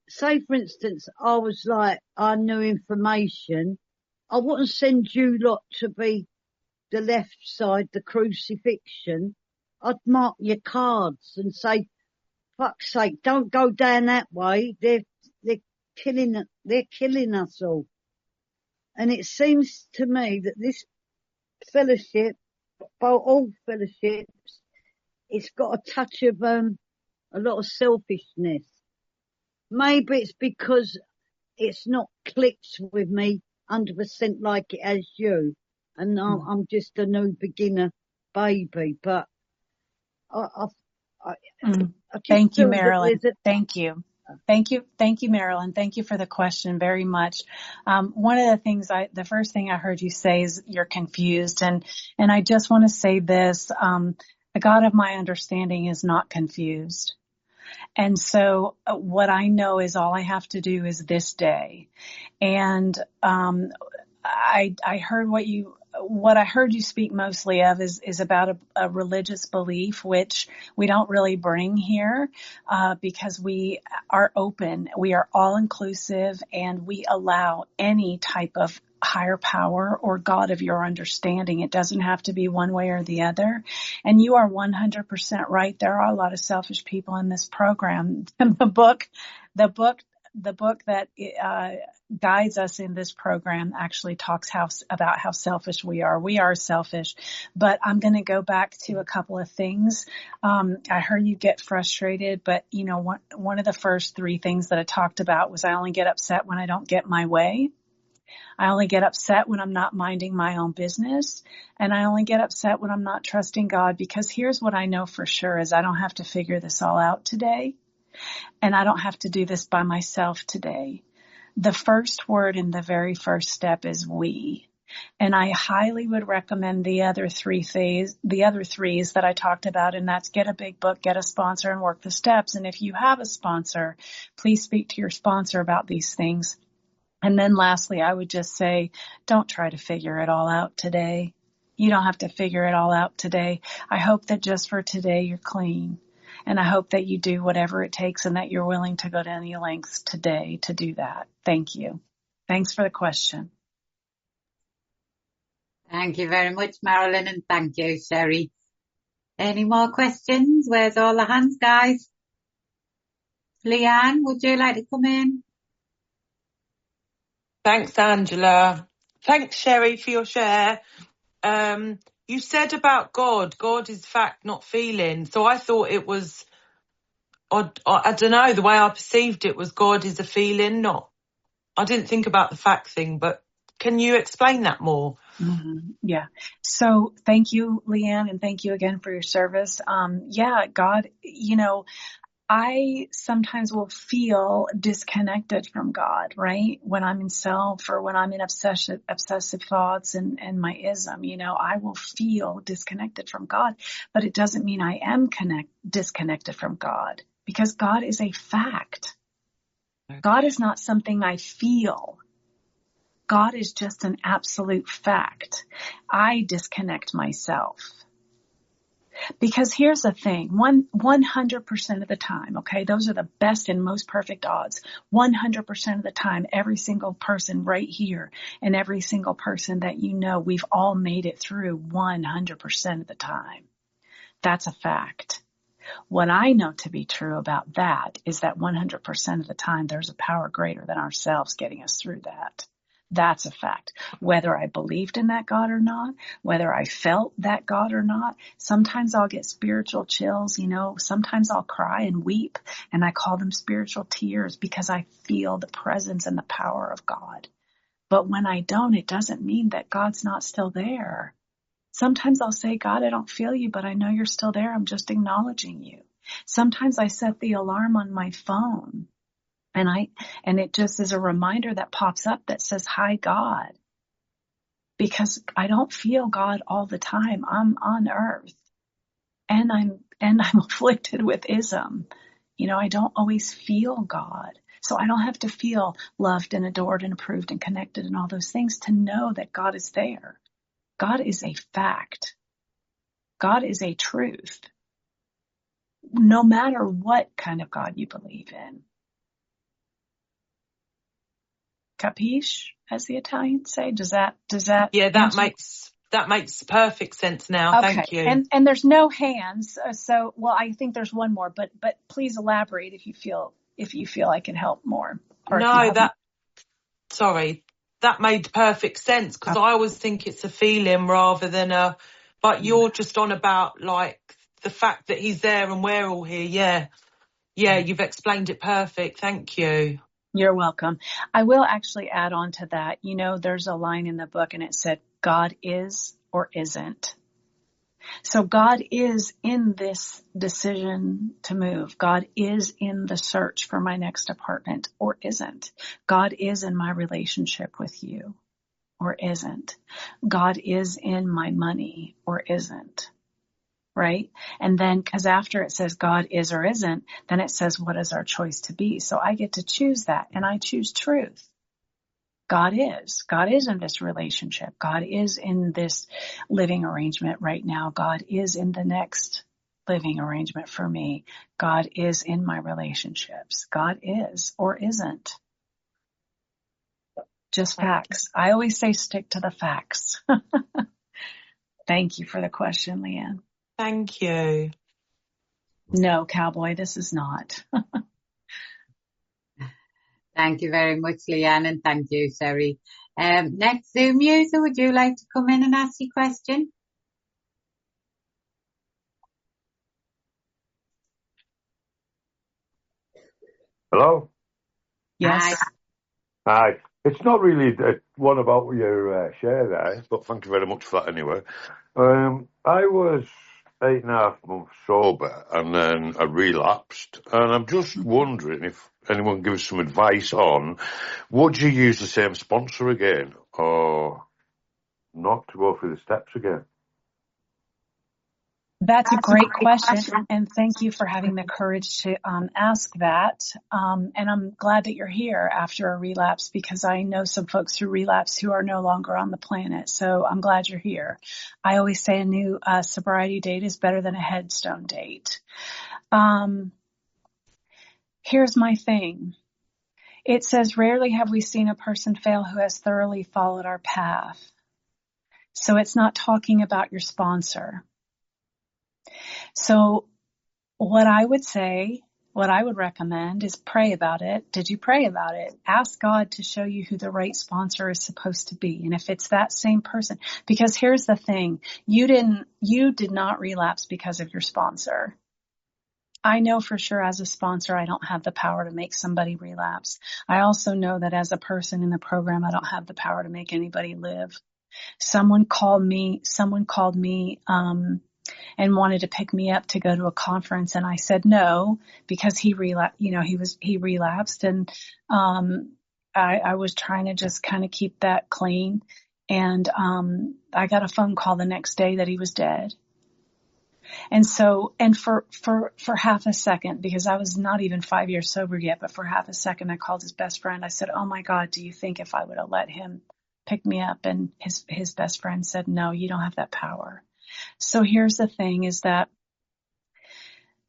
say for instance, I was like, I knew information, I wouldn't send you lot to be the left side, the crucifixion. I'd mark your cards and say, fuck's sake, don't go down that way. They're killing us all. And it seems to me that this fellowship, all fellowships, it's got a touch of, a lot of selfishness. Maybe it's because it's not clicked with me 100% like it has you. And I'm just a new beginner baby, but I just Thank you, feel Marilyn. that Thank you. Thank you. Thank you, Marilyn. Thank you for the question very much. One of the things the first thing I heard you say is you're confused. And I just want to say this, the God of my understanding is not confused. And so what I know is all I have to do is this day. And, I heard what I heard you speak mostly of is about a religious belief, which we don't really bring here, because we are open, we are all inclusive, and we allow any type of higher power or God of your understanding. It doesn't have to be one way or the other. And you are 100% right. There are a lot of selfish people in this program. The book that guides us in this program actually talks about how selfish we are. We are selfish, but I'm going to go back to a couple of things. I heard you get frustrated, but one of the first three things that I talked about was I only get upset when I don't get my way. I only get upset when I'm not minding my own business, and I only get upset when I'm not trusting God, because here's what I know for sure is I don't have to figure this all out today. And I don't have to do this by myself today. The first word in the very first step is we. And I highly would recommend the other threes that I talked about, and that's get a big book, get a sponsor, and work the steps. And if you have a sponsor, please speak to your sponsor about these things. And then lastly, I would just say, don't try to figure it all out today. You don't have to figure it all out today. I hope that just for today, you're clean. And I hope that you do whatever it takes and that you're willing to go to any lengths today to do that. Thank you. Thanks for the question. Thank you very much, Marilyn, and thank you, Sherri. Any more questions? Where's all the hands, guys? Leanne, would you like to come in? Thanks, Angela. Thanks, Sherri, for your share. You said about God is fact, not feeling. So I thought it was, I don't know, the way I perceived it was God is a feeling, not, I didn't think about the fact thing, but can you explain that more? Mm-hmm. Yeah. So thank you, Leanne, and thank you again for your service. God, I sometimes will feel disconnected from God, right? When I'm in self or when I'm in obsessive thoughts and my ism, I will feel disconnected from God, but it doesn't mean I am disconnected from God, because God is a fact. God is not something I feel. God is just an absolute fact. I disconnect myself. Because here's the thing, 100% of the time, okay, those are the best and most perfect odds. 100% of the time, every single person right here and every single person that we've all made it through 100% of the time. That's a fact. What I know to be true about that is that 100% of the time, there's a power greater than ourselves getting us through that. That's a fact. Whether I believed in that God or not, whether I felt that God or not, sometimes I'll get spiritual chills, sometimes I'll cry and weep, and I call them spiritual tears because I feel the presence and the power of God. But when I don't, it doesn't mean that God's not still there. Sometimes I'll say, God, I don't feel you, but I know you're still there. I'm just acknowledging you. Sometimes I set the alarm on my phone. And it just is a reminder that pops up that says, hi, God, because I don't feel God all the time. I'm on earth and I'm afflicted with ism. I don't always feel God. So I don't have to feel loved and adored and approved and connected and all those things to know that God is there. God is a fact. God is a truth. no matter what kind of God you believe in. Capiche, as the Italians say? Does that Yeah, that makes perfect sense now. Okay. Thank you. And there's no hands. So, well, I think there's one more, but please elaborate if you feel I can help more. No, that made perfect sense, because I always think it's a feeling rather than but you're just on about like the fact that he's there and we're all here. Yeah, you've explained it perfect. Thank you. You're welcome. I will actually add on to that. You know, there's a line in the book and it said, God is or isn't. So God is in this decision to move. God is in the search for my next apartment or isn't. God is in my relationship with you or isn't. God is in my money or isn't. Right? And then, because after it says God is or isn't, then it says, what is our choice to be? So I get to choose that, and I choose truth. God is. God is in this relationship. God is in this living arrangement right now. God is in the next living arrangement for me. God is in my relationships. God is or isn't. Just facts. I always say stick to the facts. Thank you for the question, Leanne. Thank you. No, Cowboy, this is not. Thank you very much, Leanne, and thank you, Sherri. Next Zoom user, would you like to come in and ask your question? Hello? Yes. Hi. It's not really one about your share there, but thank you very much for that anyway. I was 8.5 months sober and then I relapsed, and I'm just wondering if anyone gives some advice on, would you use the same sponsor again or not to go through the steps again? That's a great question, and thank you for having the courage to ask that. And I'm glad that you're here after a relapse, because I know some folks who relapse who are no longer on the planet. So I'm glad you're here. I always say a new sobriety date is better than a headstone date. Here's my thing. It says, rarely have we seen a person fail who has thoroughly followed our path. So it's not talking about your sponsor. So what I would say, what I would recommend is pray about it. Did you pray about it? Ask God to show you who the right sponsor is supposed to be. And if it's that same person, because here's the thing, you did not relapse because of your sponsor. I know for sure as a sponsor, I don't have the power to make somebody relapse. I also know that as a person in the program, I don't have the power to make anybody live. Someone called me, and wanted to pick me up to go to a conference. And I said no, because he relapsed. And, I was trying to just kind of keep that clean. And, I got a phone call the next day that he was dead. And so, and for half a second, because I was not even 5 years sober yet, but for half a second, I called his best friend. I said, oh my God, do you think if I would have let him pick me up? And his best friend said, no, you don't have that power. So here's the thing, is that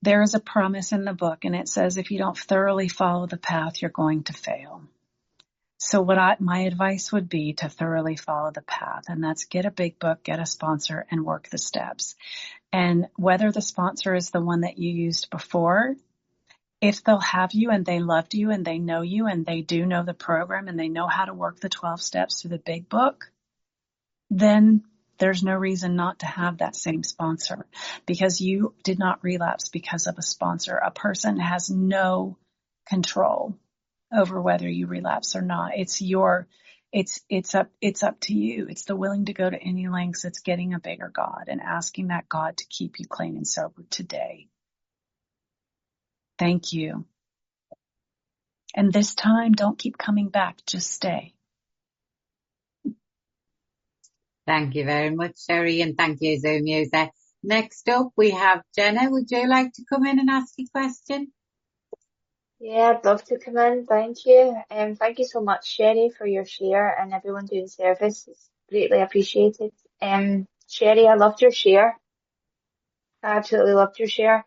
there is a promise in the book, and it says if you don't thoroughly follow the path, you're going to fail. So my advice would be to thoroughly follow the path, and that's get a big book, get a sponsor, and work the steps. And whether the sponsor is the one that you used before, if they'll have you and they loved you and they know you and they do know the program and they know how to work the 12 steps through the big book, then there's no reason not to have that same sponsor, because you did not relapse because of a sponsor. A person has no control over whether you relapse or not. It's up to you. It's the willing to go to any lengths. It's getting a bigger God and asking that God to keep you clean and sober today. Thank you. And this time, don't keep coming back. Just stay. Thank you very much, Sherri, and thank you, Zoom user. Next up, we have Jenna. Would you like to come in and ask your question? Yeah, I'd love to come in. Thank you. Thank you so much, Sherri, for your share, and everyone doing service. It's greatly appreciated. Sherri, I loved your share. I absolutely loved your share.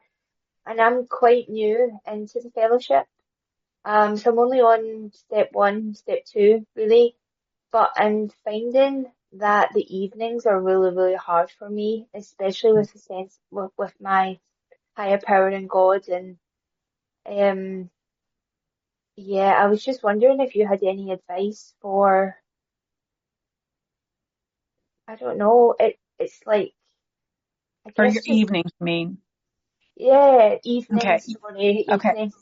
and I'm quite new into the fellowship. So I'm only on step 1, step 2, really. But I'm finding that the evenings are really, really hard for me, especially with the sense with my higher power in God. And um, yeah, I was just wondering if you had any advice for, I don't know, it's like, I For guess your just, evening, I mean. yeah, Okay. Okay. evening.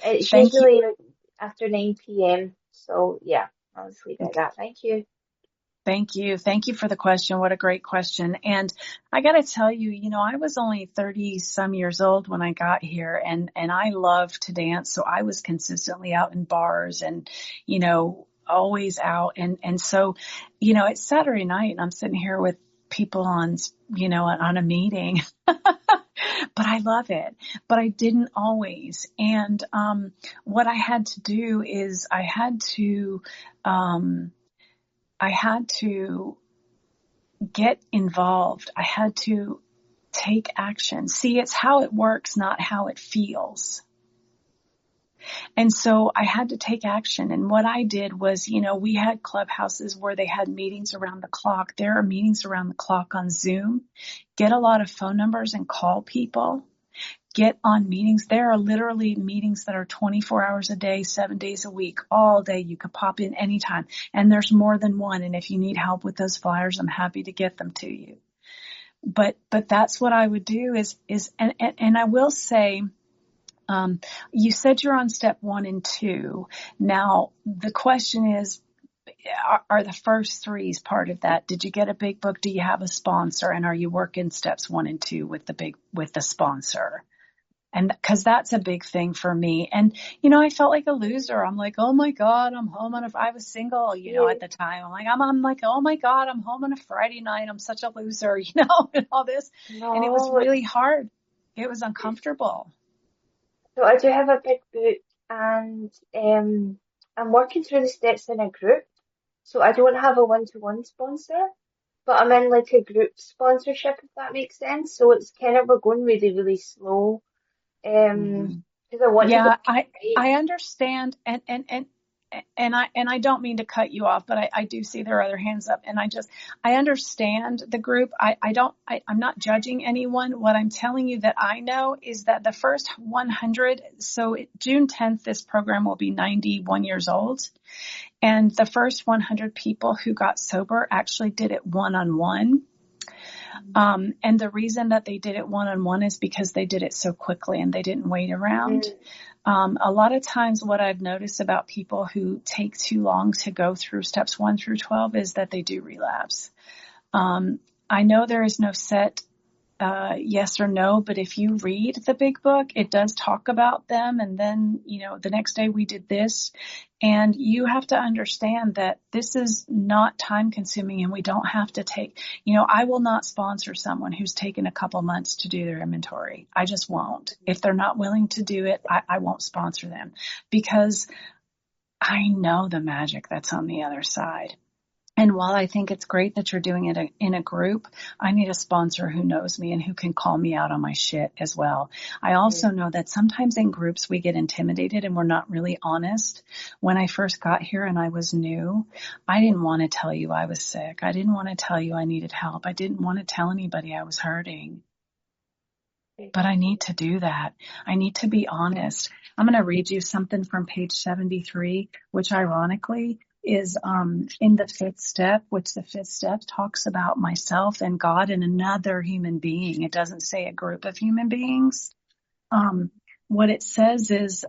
It's Thank you. usually like after 9 p.m. So yeah, I'll just leave it at that. Thank you. Thank you. Thank you for the question. What a great question. And I got to tell you, I was only 30 some years old when I got here and I love to dance. So I was consistently out in bars and, always out. And so, it's Saturday night and I'm sitting here with people on a meeting, but I love it, but I didn't always. And, what I had to do is I had to get involved. I had to take action. See, it's how it works, not how it feels. And so I had to take action. And what I did was, we had clubhouses where they had meetings around the clock. There are meetings around the clock on Zoom. Get a lot of phone numbers and call people. Get on meetings. There are literally meetings that are 24 hours a day, 7 days a week, all day. You could pop in anytime. And there's more than one. And if you need help with those flyers, I'm happy to get them to you. But that's what I would do and I will say, you said you're on step 1 and 2. Now, the question is, are the first 3s part of that? Did you get a big book? Do you have a sponsor? And are you working steps 1 and 2 with the sponsor? And because that's a big thing for me. And, I felt like a loser. I'm like, oh my God, I'm home I was single, at the time. I'm like, oh my God, I'm home on a Friday night. I'm such a loser, and all this. And it was No, really hard. It was uncomfortable. so I do have a big book, and I'm working through the steps in a group. So I don't have a one-to-one sponsor, but I'm in like a group sponsorship, if that makes sense. So it's kind of, we're going really, really slow. Mm-hmm. Because I want to Yeah, get it right. I understand, and I don't mean to cut you off, but I do see there are other hands up, and I understand the group. I'm not judging anyone. What I'm telling you that I know is that the first 100, so June 10th, this program will be 91 years old, and the first 100 people who got sober actually did it one-on-one. And the reason that they did it one-on-one is because they did it so quickly and they didn't wait around. A lot of times what I've noticed about people who take too long to go through steps 1 through 12 is that they do relapse. I know there is no set yes or no, but if you read the big book, it does talk about them. And then, the next day we did this, and you have to understand that this is not time consuming and we don't have to take, I will not sponsor someone who's taken a couple months to do their inventory. I just won't. If they're not willing to do it, I won't sponsor them because I know the magic that's on the other side. And while I think it's great that you're doing it in a group, I need a sponsor who knows me and who can call me out on my shit as well. I also know that sometimes in groups we get intimidated and we're not really honest. When I first got here and I was new, I didn't want to tell you I was sick. I didn't want to tell you I needed help. I didn't want to tell anybody I was hurting. But I need to do that. I need to be honest. I'm going to read you something from page 73, which ironically is in the 5th step, which the 5th step talks about myself and God and another human being. It doesn't say a group of human beings. What it says is,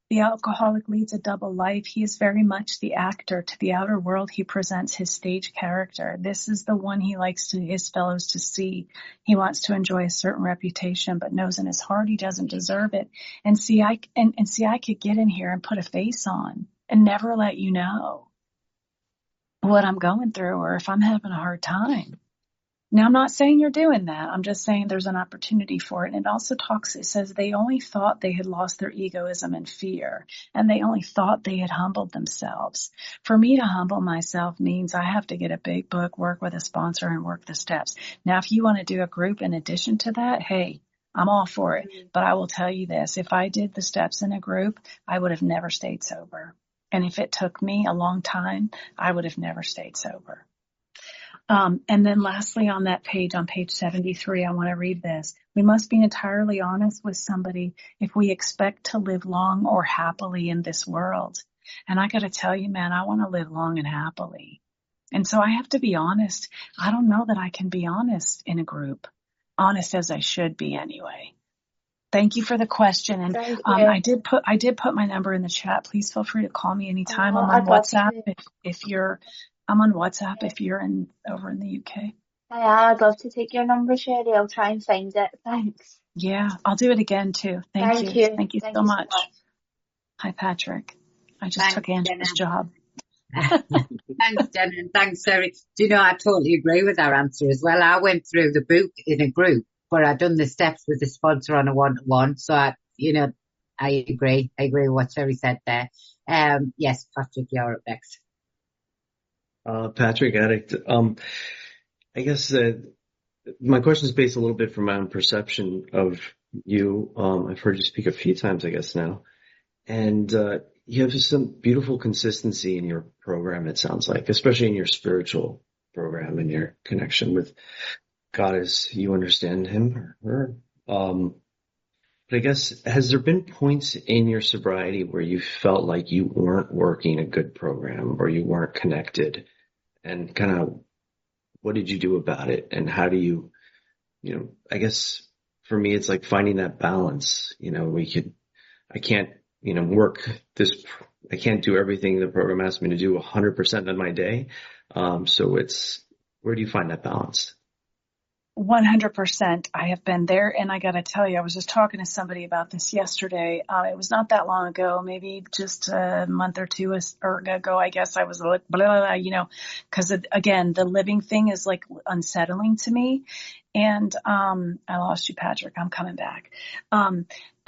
the alcoholic leads a double life. He is very much the actor. To the outer world, he presents his stage character. This is the one he likes his fellows to see. He wants to enjoy a certain reputation, but knows in his heart he doesn't deserve it. And see, I could get in here and put a face on and never let you know what I'm going through or if I'm having a hard time. Now, I'm not saying you're doing that. I'm just saying there's an opportunity for it. And it also it says they only thought they had lost their egoism and fear, and they only thought they had humbled themselves. For me to humble myself means I have to get a big book, work with a sponsor, and work the steps. Now, if you want to do a group in addition to that, hey, I'm all for it. But I will tell you this, if I did the steps in a group, I would have never stayed sober. And if it took me a long time, I would have never stayed sober. And then lastly on that page, on page 73, I want to read this. We must be entirely honest with somebody if we expect to live long or happily in this world. And I got to tell you, man, I want to live long and happily. And so I have to be honest. I don't know that I can be honest in a group, honest as I should be anyway. Thank you for the question. And I did put my number in the chat. Please feel free to call me anytime. I'm on WhatsApp I'm on WhatsApp if you're over in the UK. I'd love to take your number, Sherri. I'll try and find it. Thanks. Yeah, I'll do it again too. Thank you. Thank you so much. Hi, Patrick. I just took Angela's job. Thanks, Jenna, and thanks, Sherri. Do you know, I totally agree with our answer as well. I went through the book in a group, but I'd done the steps with the sponsor on a one-to-one. So, I agree. I agree with what Sherri said there. Yes, Patrick, you're up next. Patrick, addict. I guess my question is based a little bit from my own perception of you. I've heard you speak a few times, I guess now, and you have some beautiful consistency in your program. It sounds like, especially in your spiritual program and your connection with God as you understand Him or her. But I guess, has there been points in your sobriety where you felt like you weren't working a good program or you weren't connected? And kind of, what did you do about it? And how do you, I guess for me, it's like finding that balance. I can't, I can't do everything the program asks me to do 100% of my day. So where do you find that balance? 100%. I have been there, and I got to tell you, I was just talking to somebody about this yesterday. It was not that long ago, maybe just a month or two ago. I guess I was like, because again, the living thing is like unsettling to me. And I lost you, Patrick. I'm coming back.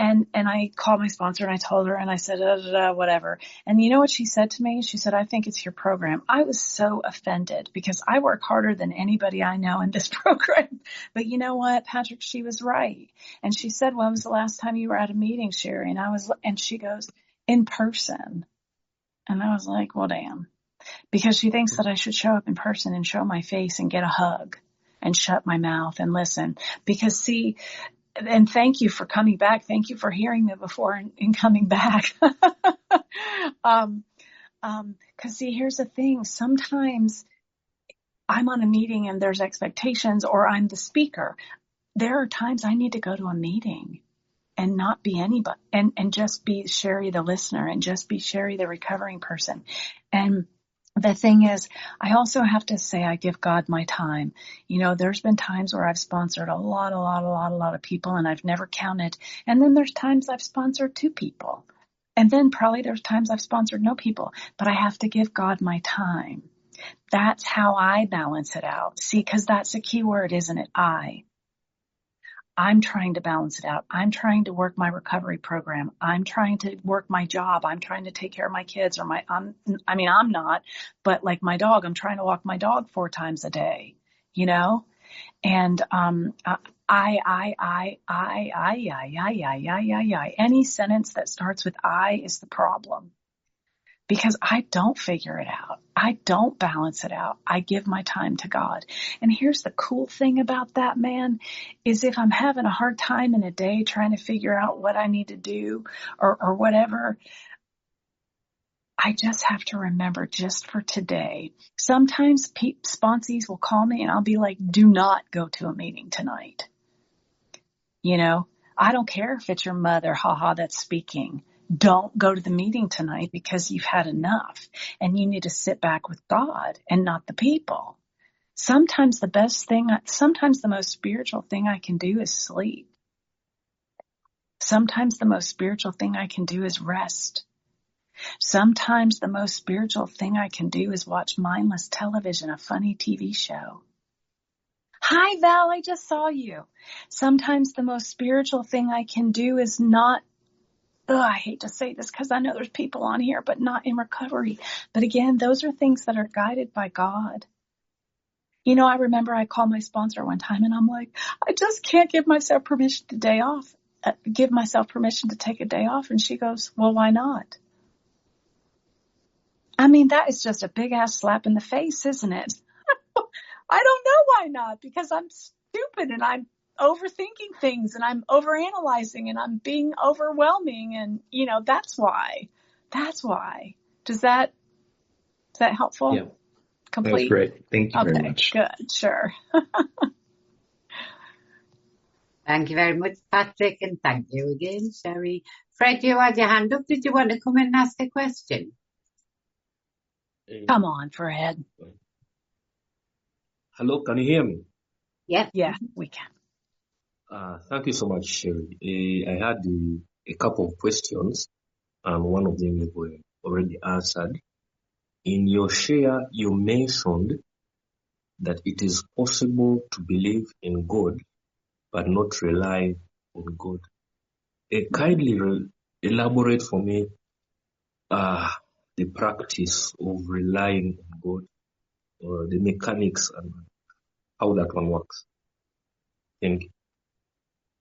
And I called my sponsor and I told her and I said, whatever. And you know what she said to me? She said, I think it's your program. I was so offended because I work harder than anybody I know in this program. But you know what, Patrick, she was right. And she said, when was the last time you were at a meeting, Sherri? And she goes, in person. And I was like, well, damn. Because she thinks that I should show up in person and show my face and get a hug and shut my mouth and listen. Because see, and thank you for coming back. Thank you for hearing me before and coming back. Cause see, here's the thing. Sometimes I'm on a meeting and there's expectations or I'm the speaker. There are times I need to go to a meeting and not be anybody and just be Sherri, the listener, and just be Sherri, the recovering person. And the thing is, I also have to say I give God my time. There's been times where I've sponsored a lot of people and I've never counted. And then there's times I've sponsored 2 people. And then probably there's times I've sponsored no people. But I have to give God my time. That's how I balance it out. See, because that's a key word, isn't it? I'm trying to balance it out. I'm trying to work my recovery program. I'm trying to work my job. I'm trying to take care of my kids I'm not, but like my dog, I'm trying to walk my dog 4 times a day, and, any sentence that starts with I is the problem. Because I don't figure it out. I don't balance it out. I give my time to God. And here's the cool thing about that, man, is if I'm having a hard time in a day trying to figure out what I need to do or whatever, I just have to remember just for today. Sometimes sponsees will call me and I'll be like, do not go to a meeting tonight. I don't care if it's your mother, that's speaking. Don't go to the meeting tonight because you've had enough and you need to sit back with God and not the people. Sometimes the most spiritual thing I can do is sleep. Sometimes the most spiritual thing I can do is rest. Sometimes the most spiritual thing I can do is watch mindless television, a funny TV show. Hi, Val, I just saw you. Sometimes the most spiritual thing I can do is not, I hate to say this because I know there's people on here, but not in recovery. But again, those are things that are guided by God. You know, I remember I called my sponsor one time and I'm like, I just can't give myself permission to give myself permission to take a day off. And she goes, well, why not? I mean, that is just a big ass slap in the face, isn't it? I don't know why not, because I'm stupid and I'm overthinking things and I'm overanalyzing and I'm being overwhelming. And, you know, that's why. Is that helpful? Yeah, Complete? that was great. Thank you very Okay, much. good. Sure. Thank you very much, Patrick, and thank you again, Sherri. Fred, you had your hand up. Did you want to come in and ask a question? Come on, Fred. Hello, can you hear me? Yes. Yeah, we can. Thank you so much, Sherri. I had a couple of questions, and one of them you were already answered. In your share, you mentioned that it is possible to believe in God, but not rely on God. Kindly elaborate for me the practice of relying on God, or the mechanics and how that one works. Thank you.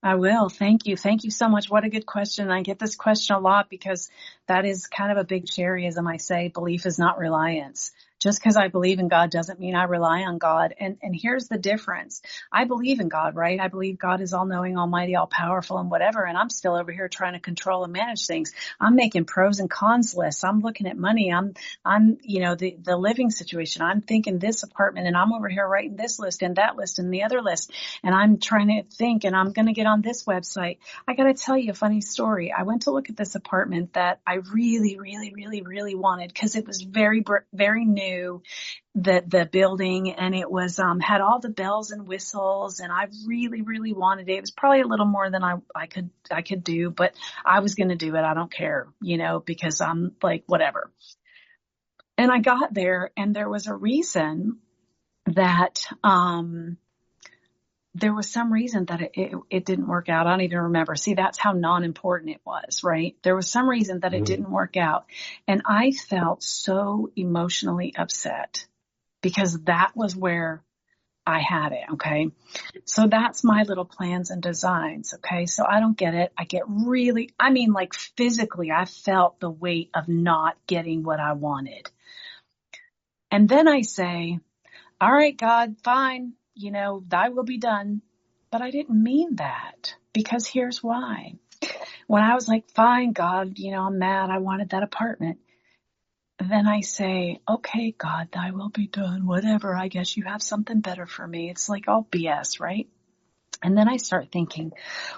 I will. Thank you. Thank you so much. What a good question. I get this question a lot because that is kind of a big Sherryism. I say belief is not reliance. Just because I believe in God doesn't mean I rely on God. And here's the difference. I believe in God, right? I believe God is all knowing, almighty, all powerful and whatever. And I'm still over here trying to control and manage things. I'm making pros and cons lists. I'm looking at money. I'm, you know, the living situation. I'm thinking this apartment and I'm over here writing this list and that list and the other list. And I'm trying to think and I'm going to get on this website. I got to tell you a funny story. I went to look at this apartment that I really, really, really, really wanted because it was very, very new. The building, and it was had all the bells and whistles, and I really, really wanted it. It was probably a little more than I could do, but I was going to do it. I don't care, you know, because I'm like, whatever. And I got there, and there was a reason that there was some reason that it didn't work out. I don't even remember. See, that's how non-important it was, right? There was some reason that it didn't work out. And I felt so emotionally upset because that was where I had it. Okay. So that's my little plans and designs. Okay. So I don't get it. I get really, I mean, like physically, I felt the weight of not getting what I wanted. And then I say, all right, God, fine. You know, thy will be done. But I didn't mean that, because here's why. When I was like, fine, God, you know, I'm mad. I wanted that apartment. Then I say, okay, God, thy will be done. Whatever. I guess you have something better for me. It's like all BS, right? And then I start thinking,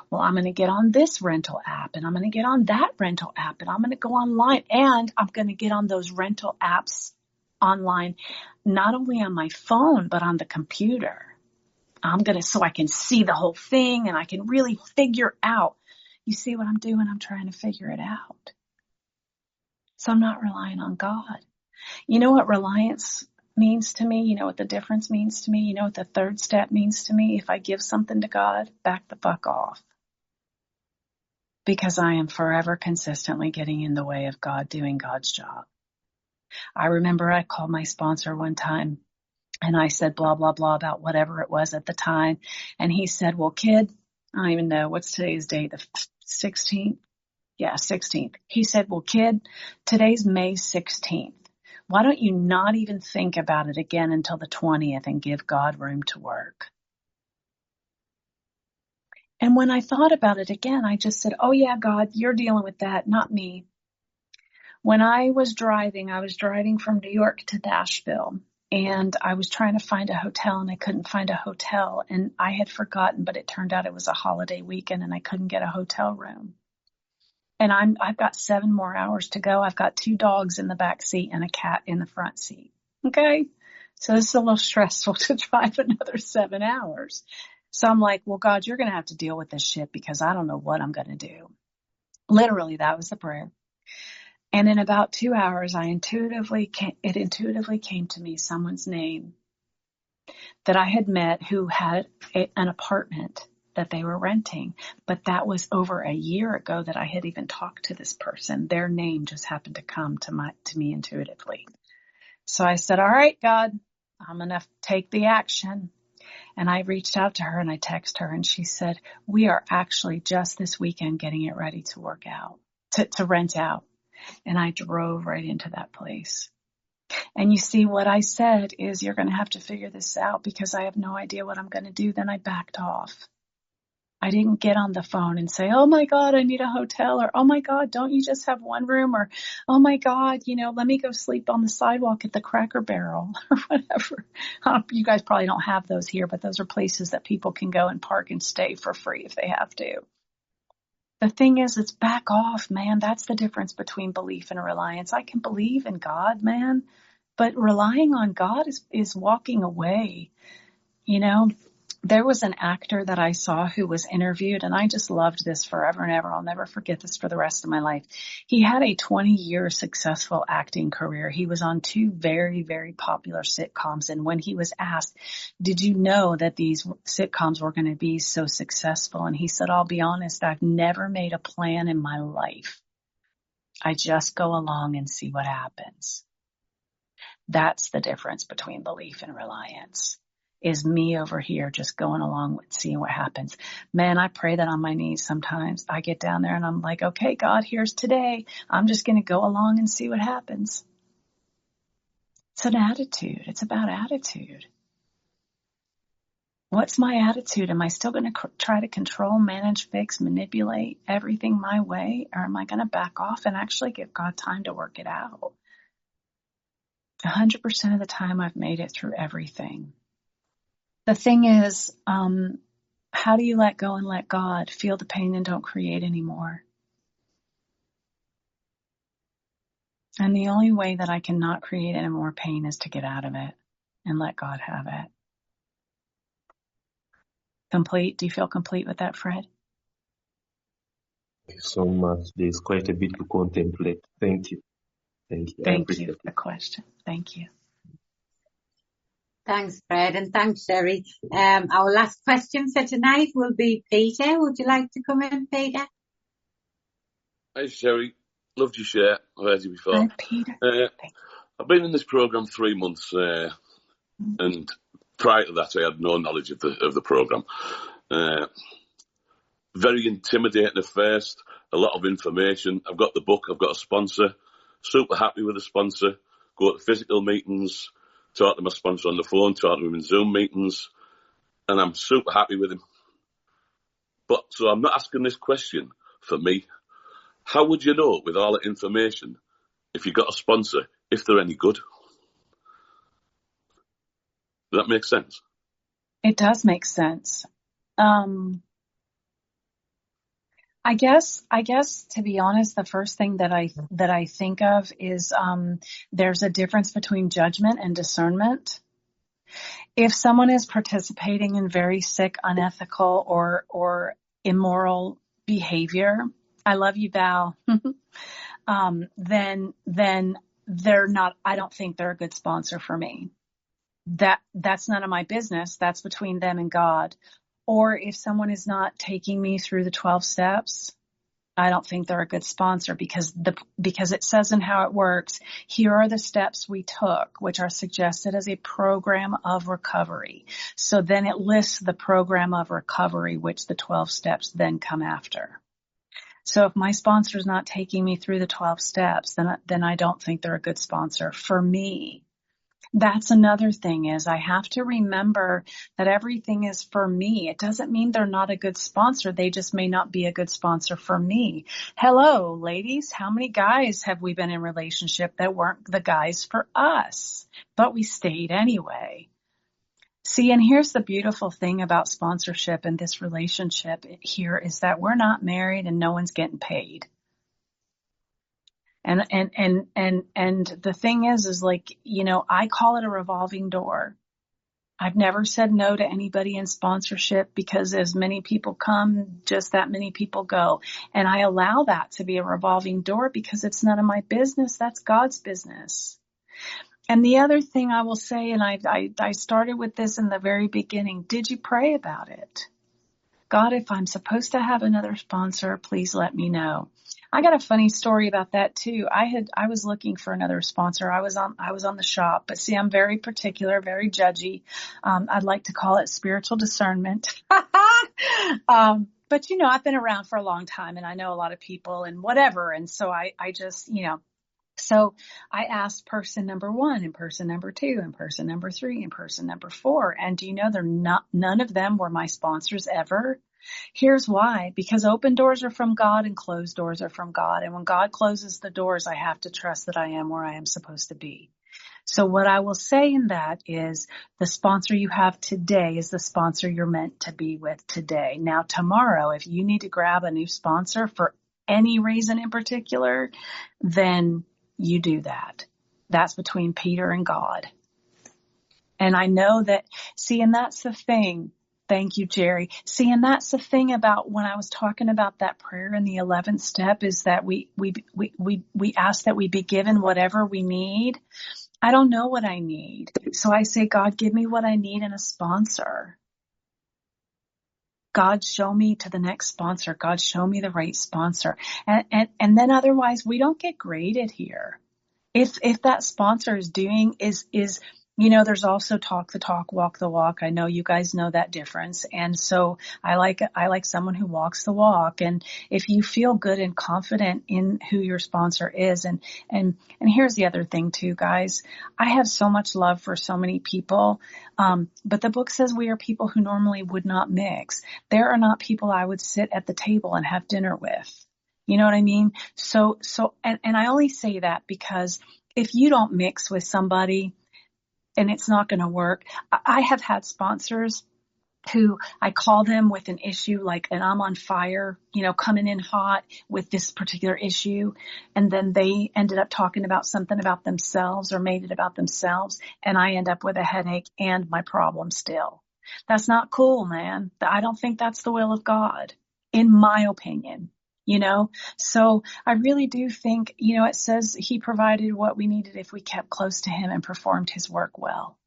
well, I'm going to get on this rental app and I'm going to get on that rental app and I'm going to go online and I'm going to get on those rental apps online, not only on my phone, but on the computer. So I can see the whole thing and I can really figure out. You see what I'm doing? I'm trying to figure it out. So I'm not relying on God. You know what reliance means to me? You know what the difference means to me? You know what the third step means to me? If I give something to God, back the fuck off. Because I am forever consistently getting in the way of God doing God's job. I remember I called my sponsor one time and I said blah, blah, blah about whatever it was at the time. And he said, well, kid, I don't even know. What's today's date? The 16th? Yeah, 16th. He said, well, kid, today's May 16th. Why don't you not even think about it again until the 20th and give God room to work? And when I thought about it again, I just said, oh yeah, God, you're dealing with that, not me. When I was driving from New York to Nashville, and I was trying to find a hotel and I couldn't find a hotel, and I had forgotten, but it turned out it was a holiday weekend and I couldn't get a hotel room. And I've got 7 more hours to go. I've got 2 dogs in the back seat and a cat in the front seat. Okay. So this is a little stressful to drive another 7 hours. So I'm like, well, God, you're going to have to deal with this shit because I don't know what I'm going to do. Literally, that was the prayer. And in about 2 hours, it intuitively came to me, someone's name. that I had met who had an apartment that they were renting, but that was over a year ago that I had even talked to this person. Their name just happened to come to me intuitively. So I said, all right, God, I'm going to take the action. And I reached out to her and I texted her and she said, we are actually just this weekend getting it ready to work out, to rent out. And I drove right into that place. And you see, what I said is, you're going to have to figure this out because I have no idea what I'm going to do. Then I backed off. I didn't get on the phone and say, oh my God, I need a hotel, or, oh my God, don't you just have one room, or, oh my God, let me go sleep on the sidewalk at the Cracker Barrel or whatever. You guys probably don't have those here, but those are places that people can go and park and stay for free if they have to. The thing is, it's back off, man. That's the difference between belief and reliance. I can believe in God, man, but relying on God is walking away. There was an actor that I saw who was interviewed, and I just loved this forever and ever. I'll never forget this for the rest of my life. He had a 20-year successful acting career. He was on 2 very, very popular sitcoms. And when he was asked, did you know that these sitcoms were going to be so successful? And he said, I'll be honest, I've never made a plan in my life. I just go along and see what happens. That's the difference between belief and reliance. Is me over here just going along with seeing what happens. Man, I pray that on my knees sometimes. I get down there and I'm like, okay, God, here's today. I'm just going to go along and see what happens. It's an attitude. It's about attitude. What's my attitude? Am I still going to try to control, manage, fix, manipulate everything my way? Or am I going to back off and actually give God time to work it out? 100% of the time I've made it through everything. The thing is, how do you let go and let God? Feel the pain and don't create anymore. And the only way that I can not create any more pain is to get out of it and let God have it. Complete? Do you feel complete with that, Fred? Thank you so much. There's quite a bit to contemplate. Thank you. Thank you. Thank you for the question. Thank you. Thanks, Fred, and thanks, Sherri. Our last question for tonight will be Peter. Would you like to come in, Peter? Hi, Sherri. Loved your share. I've heard you before. Hi, Peter. I've been in this programme 3 months, and prior to that, I had no knowledge of the programme. Very intimidating at first. A lot of information. I've got the book. I've got a sponsor. Super happy with the sponsor. Go to physical meetings. Talk to my sponsor on the phone, talk to him in Zoom meetings, and I'm super happy with him. But so I'm not asking this question for me. How would you know, with all that information, if you got a sponsor, if they're any good? Does that make sense? It does make sense. I guess to be honest, the first thing that I think of is there's a difference between judgment and discernment. If someone is participating in very sick, unethical, or immoral behavior, I love you, Val. Then they're not. I don't think they're a good sponsor for me. That's none of my business. That's between them and God. Or if someone is not taking me through the 12 steps, I don't think they're a good sponsor because it says in how it works, here are the steps we took, which are suggested as a program of recovery. So then it lists the program of recovery, which the 12 steps then come after. So if my sponsor is not taking me through the 12 steps, then I don't think they're a good sponsor for me. That's another thing is I have to remember that everything is for me. It doesn't mean they're not a good sponsor. They just may not be a good sponsor for me. Hello, ladies. How many guys have we been in relationship that weren't the guys for us, but we stayed anyway? See, and here's the beautiful thing about sponsorship and this relationship here is that we're not married and no one's getting paid. And the thing is like, I call it a revolving door. I've never said no to anybody in sponsorship because as many people come, just that many people go. And I allow that to be a revolving door because it's none of my business. That's God's business. And the other thing I will say, and I started with this in the very beginning, did you pray about it? God, if I'm supposed to have another sponsor, please let me know. I got a funny story about that too. I was looking for another sponsor. I was on the shop, but see, I'm very particular, very judgy. I'd like to call it spiritual discernment. But I've been around for a long time and I know a lot of people and whatever. And so I just, so I asked person number 1 and person number 2 and person number 3 and person number 4. And do you know none of them were my sponsors ever? Here's why. Because open doors are from God and closed doors are from God. And when God closes the doors, I have to trust that I am where I am supposed to be. So what I will say in that is the sponsor you have today is the sponsor you're meant to be with today. Now, tomorrow, if you need to grab a new sponsor for any reason in particular, then you do that. That's between Peter and God. And I know that, see, and that's the thing. Thank you, Jerry. See, and that's the thing about when I was talking about that prayer in the 11th step is that we ask that we be given whatever we need. I don't know what I need. So I say, God, give me what I need in a sponsor. God, show me to the next sponsor. God, show me the right sponsor. And then otherwise we don't get graded here. If that sponsor is there's also talk the talk, walk the walk. I know you guys know that difference. And so I like someone who walks the walk. And if you feel good and confident in who your sponsor is, and here's the other thing too, guys, I have so much love for so many people. But the book says we are people who normally would not mix. There are not people I would sit at the table and have dinner with. You know what I mean? So, and I only say that because if you don't mix with somebody, and it's not going to work. I have had sponsors who I call them with an issue and I'm on fire, coming in hot with this particular issue. And then they ended up talking about something about themselves or made it about themselves. And I end up with a headache and my problem still. That's not cool, man. I don't think that's the will of God, in my opinion. So I really do think, it says he provided what we needed if we kept close to him and performed his work well.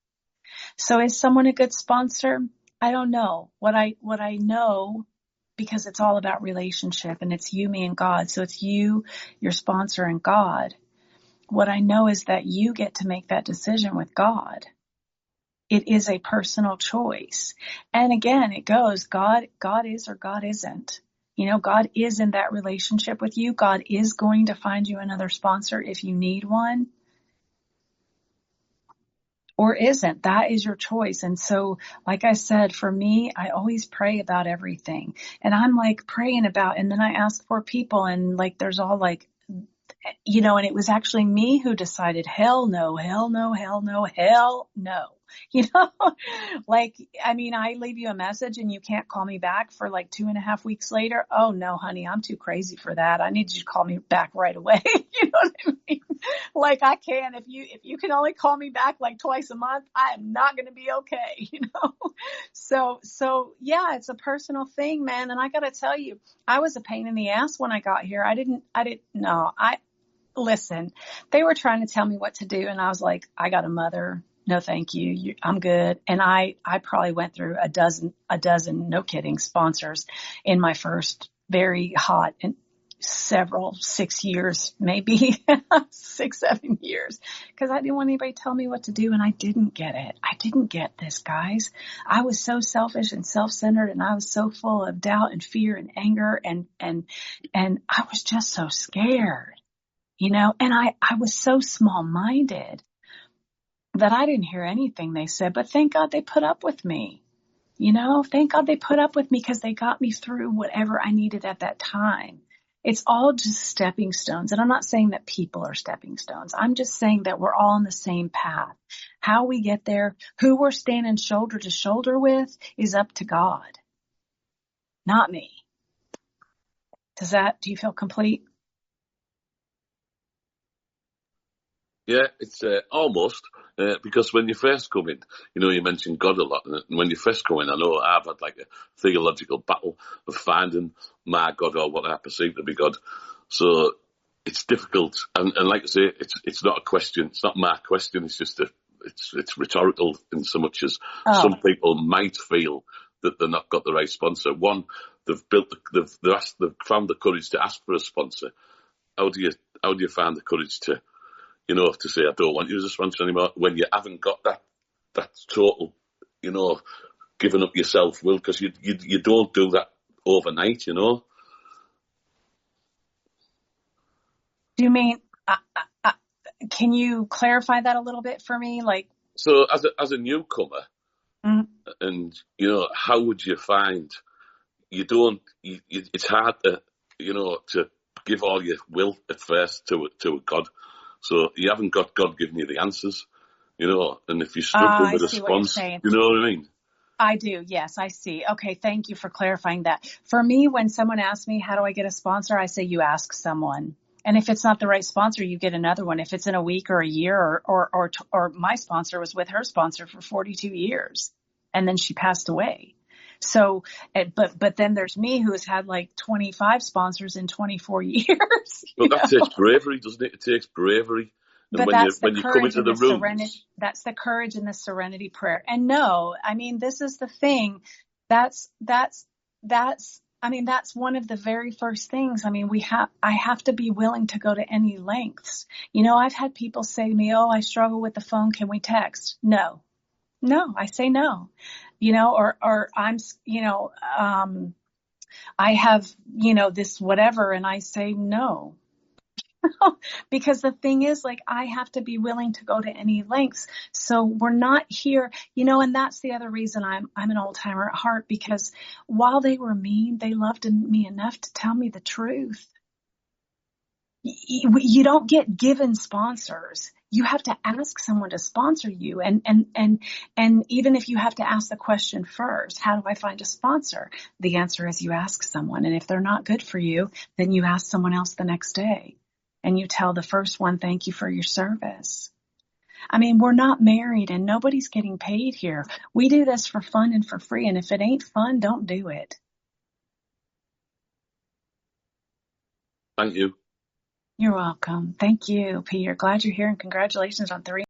So is someone a good sponsor? I don't know. What I know, because it's all about relationship and it's you, me, and God. So it's you, your sponsor, and God. What I know is that you get to make that decision with God. It is a personal choice. And again, it goes, God is or God isn't. God is in that relationship with you. God is going to find you another sponsor if you need one, or isn't. That is your choice. And so, like I said, for me, I always pray about everything. And I'm praying about, and then I ask for people, and there's all and it was actually me who decided, hell no, hell no, hell no, hell no. I leave you a message and you can't call me back for 2.5 weeks later. Oh no, honey, I'm too crazy for that. I need you to call me back right away. You know what I mean? I can, if you can only call me back twice a month, I am not going to be okay. So yeah, it's a personal thing, man. And I got to tell you, I was a pain in the ass when I got here. Listen, they were trying to tell me what to do. And I was like, I got a mother. No, thank you. I'm good. And I probably went through a dozen, no kidding, sponsors in my first very hot and 6 years, maybe 6, 7 years, because I didn't want anybody to tell me what to do. And I didn't get it. I didn't get this, guys. I was so selfish and self-centered, and I was so full of doubt and fear and anger. And I was just so scared, and I was so small-minded that I didn't hear anything they said, but thank God they put up with me. Thank God they put up with me, because they got me through whatever I needed at that time. It's all just stepping stones. And I'm not saying that people are stepping stones. I'm just saying that we're all on the same path. How we get there, who we're standing shoulder to shoulder with, is up to God, not me. Do you feel complete? Yeah, it's almost, because when you first come in, you mentioned God a lot. And when you first come in, I know I've had a theological battle of finding my God, or what I perceive to be God. So it's difficult. And like I say, it's not a question. It's not my question. It's just it's rhetorical in so much as some people might feel that they've not got the right sponsor. One, they've found the courage to ask for a sponsor. How do you find the courage to, to say, I don't want you as a sponsor anymore, when you haven't got that total, giving up your self-will, because you don't do that overnight, Do you mean, can you clarify that a little bit for me? Like, so as a newcomer, and how would you find it's hard to to give all your will at first to a God, so you haven't got God giving you the answers, and if you struggle with a response, you know what I mean? I do. Yes, I see. Okay. Thank you for clarifying that. For me, when someone asks me, how do I get a sponsor? I say, you ask someone. And if it's not the right sponsor, you get another one. If it's in a week or a year, or my sponsor was with her sponsor for 42 years and then she passed away. So, but then there's me who has had like 25 sponsors in 24 years. But that takes bravery, doesn't it? It takes bravery. And but that's the courage and the serenity. That's the courage and the serenity prayer. And no, I mean, this is the thing. That's one of the very first things. I mean, I have to be willing to go to any lengths. I've had people say to me, oh, I struggle with the phone. Can we text? No, I say no, or I'm, I have, this whatever. And I say no. Because the thing is, like, I have to be willing to go to any lengths. So we're not here, and that's the other reason I'm an old timer at heart, because while they were mean, they loved me enough to tell me the truth. You don't get given sponsors. You have to ask someone to sponsor you. And even if you have to ask the question first, how do I find a sponsor? The answer is you ask someone. And if they're not good for you, then you ask someone else the next day. And you tell the first one, thank you for your service. I mean, we're not married and nobody's getting paid here. We do this for fun and for free. And if it ain't fun, don't do it. Thank you. You're welcome. Thank you, Peter. Glad you're here and congratulations on 3